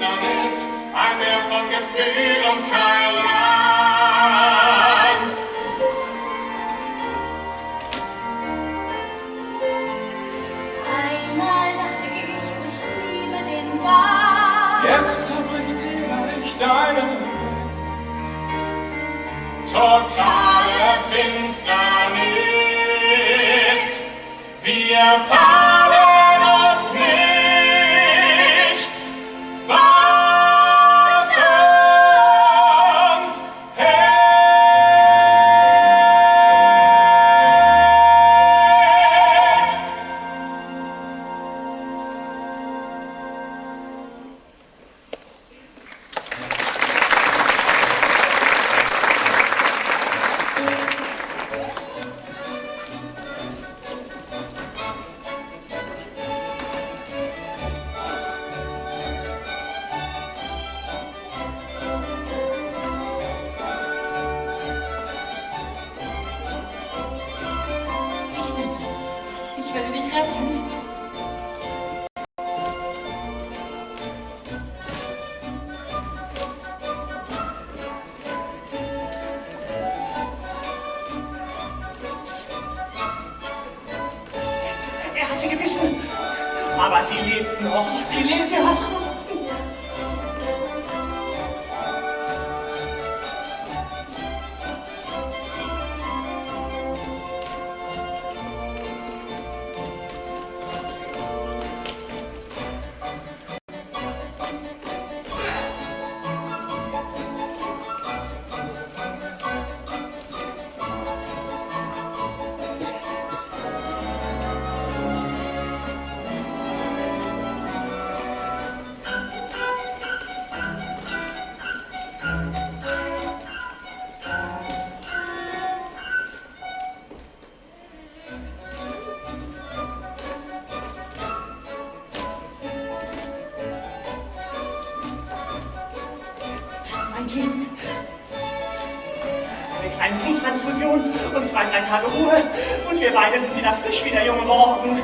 Finsternis, ein Meer von Gefühl und kein Land. Einmal dachte ich, ich liebe den Wald. Jetzt zerbricht sie leicht eine totale Finsternis. Wir fallen und nichts, was uns hält. Ich bin's. Ich werde dich retten. Er hat sie gebissen. Aber sie lebt noch. Sie lebt noch. Mein Kind. Eine kleine Bluttransfusion und 2-3 Tage Ruhe. Und wir beide sind wieder frisch wie der junge Morgen.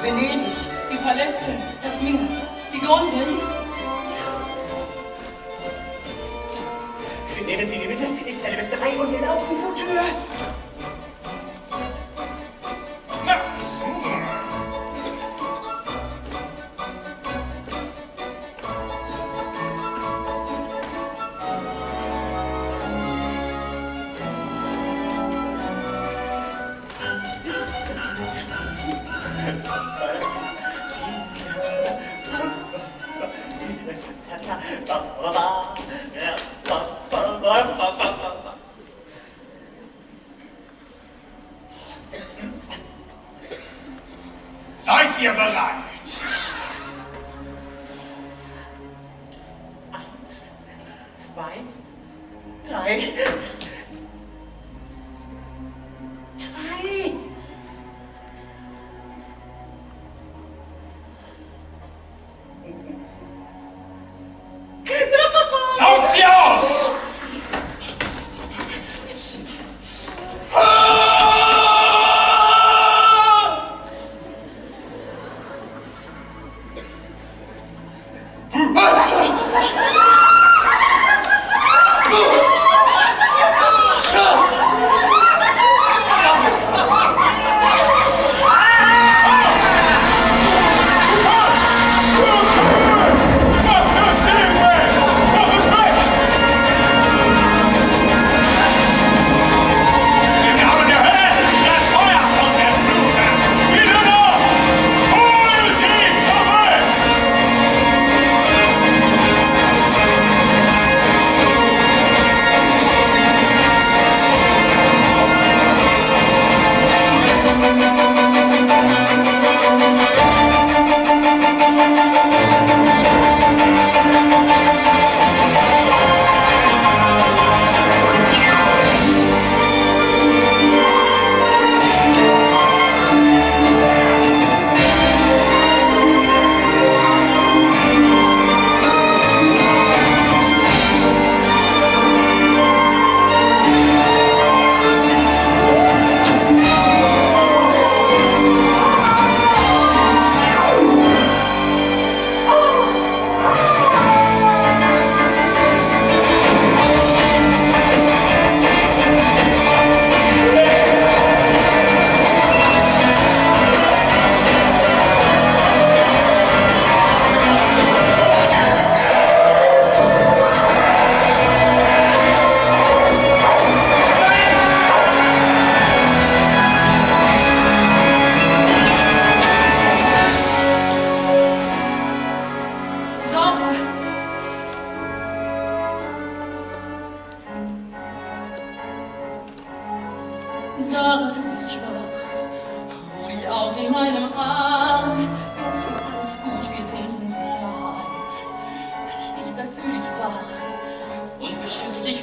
Venedig, die Paläste, das Meer, die Grunden. Nehmen Sie die Mitte, ich zähle bis 3 und wir laufen zur Tür. Na, seid ihr bereit? 1, 2, 3. 3. Saugt sie aus!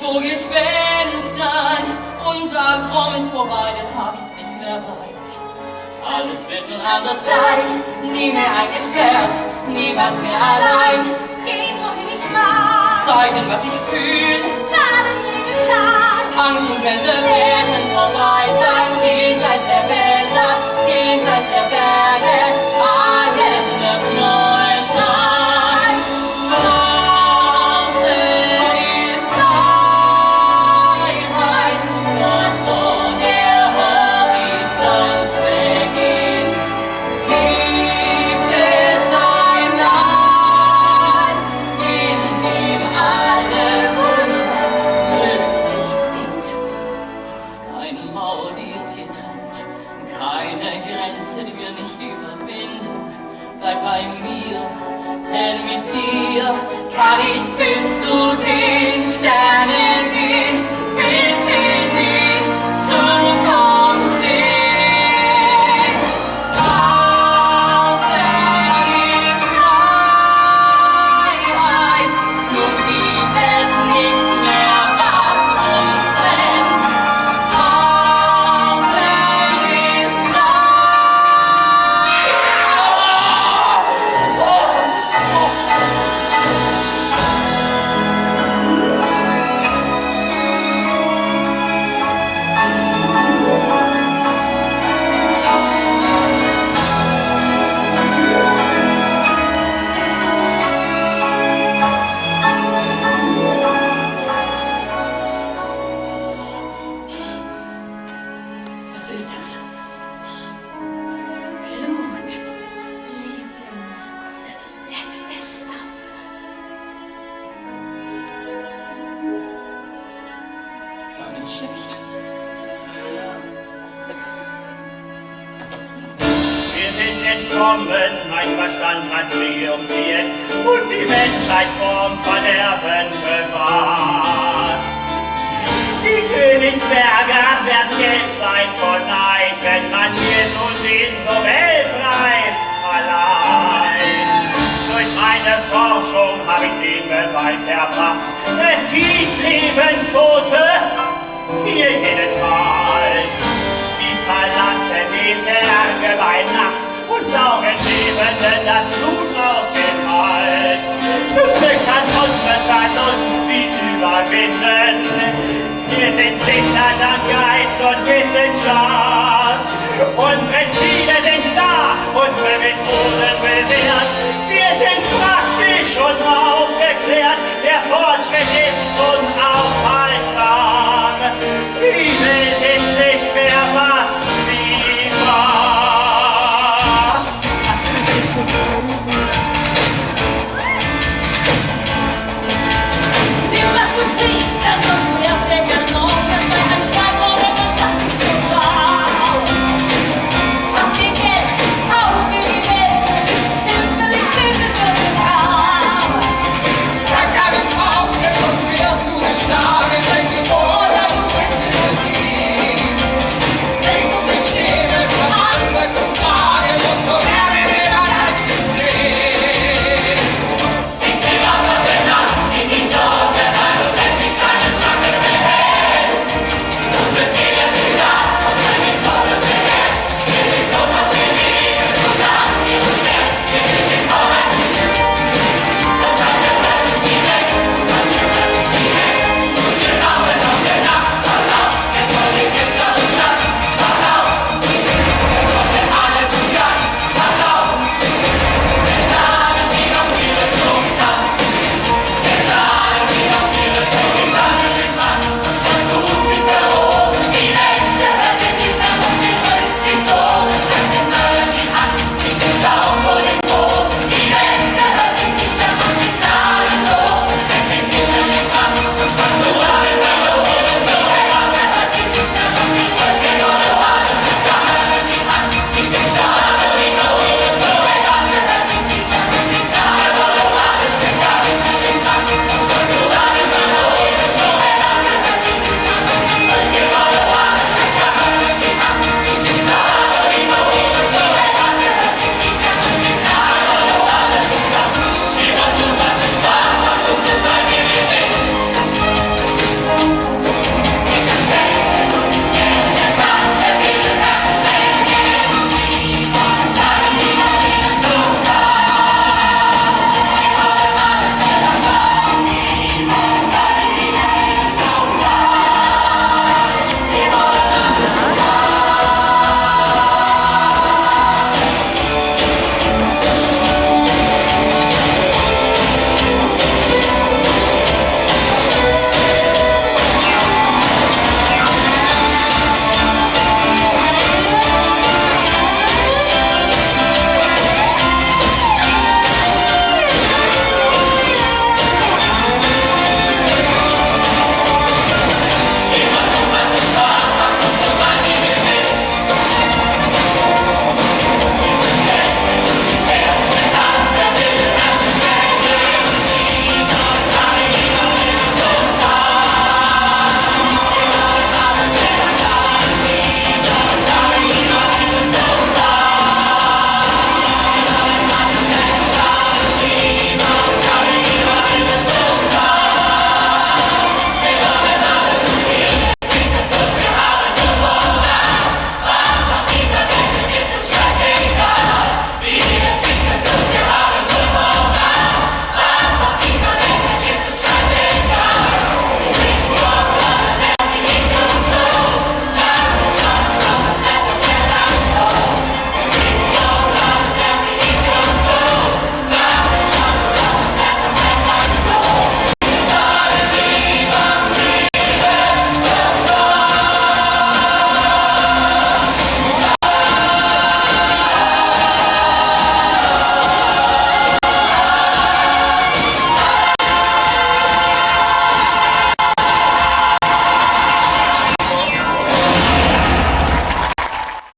vor Gespenstern. Unser Traum ist vorbei, der Tag ist nicht mehr weit. Alles wird nun anders sein, nie mehr eingesperrt, niemand mehr allein. Gehen, wohin ich mag, Zeigen, was ich fühl, baden jeden Tag. Angst und Kälte werden vorbei sein, jenseits der Wälder, jenseits der Berge, alles wird neu sein. Draußen ist Freiheit, dort wo der Horizont beginnt, gibt es ein Land, in dem alle Wunder glücklich sind. Keine Mauer, die uns hier trennt, keine Grenze, die wir nicht überwinden. Bleib bei mir, denn mit dir kann ich bis zu den Sternen gehen, bis in die Zukunft sehen. Draußen ist Freiheit, nun gibt es nichts mehr, was uns trennt. Draußen ist Was ist das? Blut, Liebling, leck es ab. Gar nicht schlecht. Wir sind entkommen, mein Verstand hat triumphiert und die Menschheit vom Verderben bewahrt. Die Königsberger werden gelb sein vor Neid, wenn man mir nun den Nobelpreis verleiht. Durch meine Forschung habe ich den Beweis erbracht, es gibt Lebenstote, hier jedenfalls. Sie verlassen die Särge bei Nacht und saugen Lebenden das Blut aus dem Hals. Zum Glück kann unsere Vernunft sie überwinden. Wir sind sicher dank Geist und Wissenschaft. Unsere Ziele sind klar, unsere Methoden bewährt. Wir sind praktisch und aufgeklärt. Der Fortschritt ist unaufhaltbar.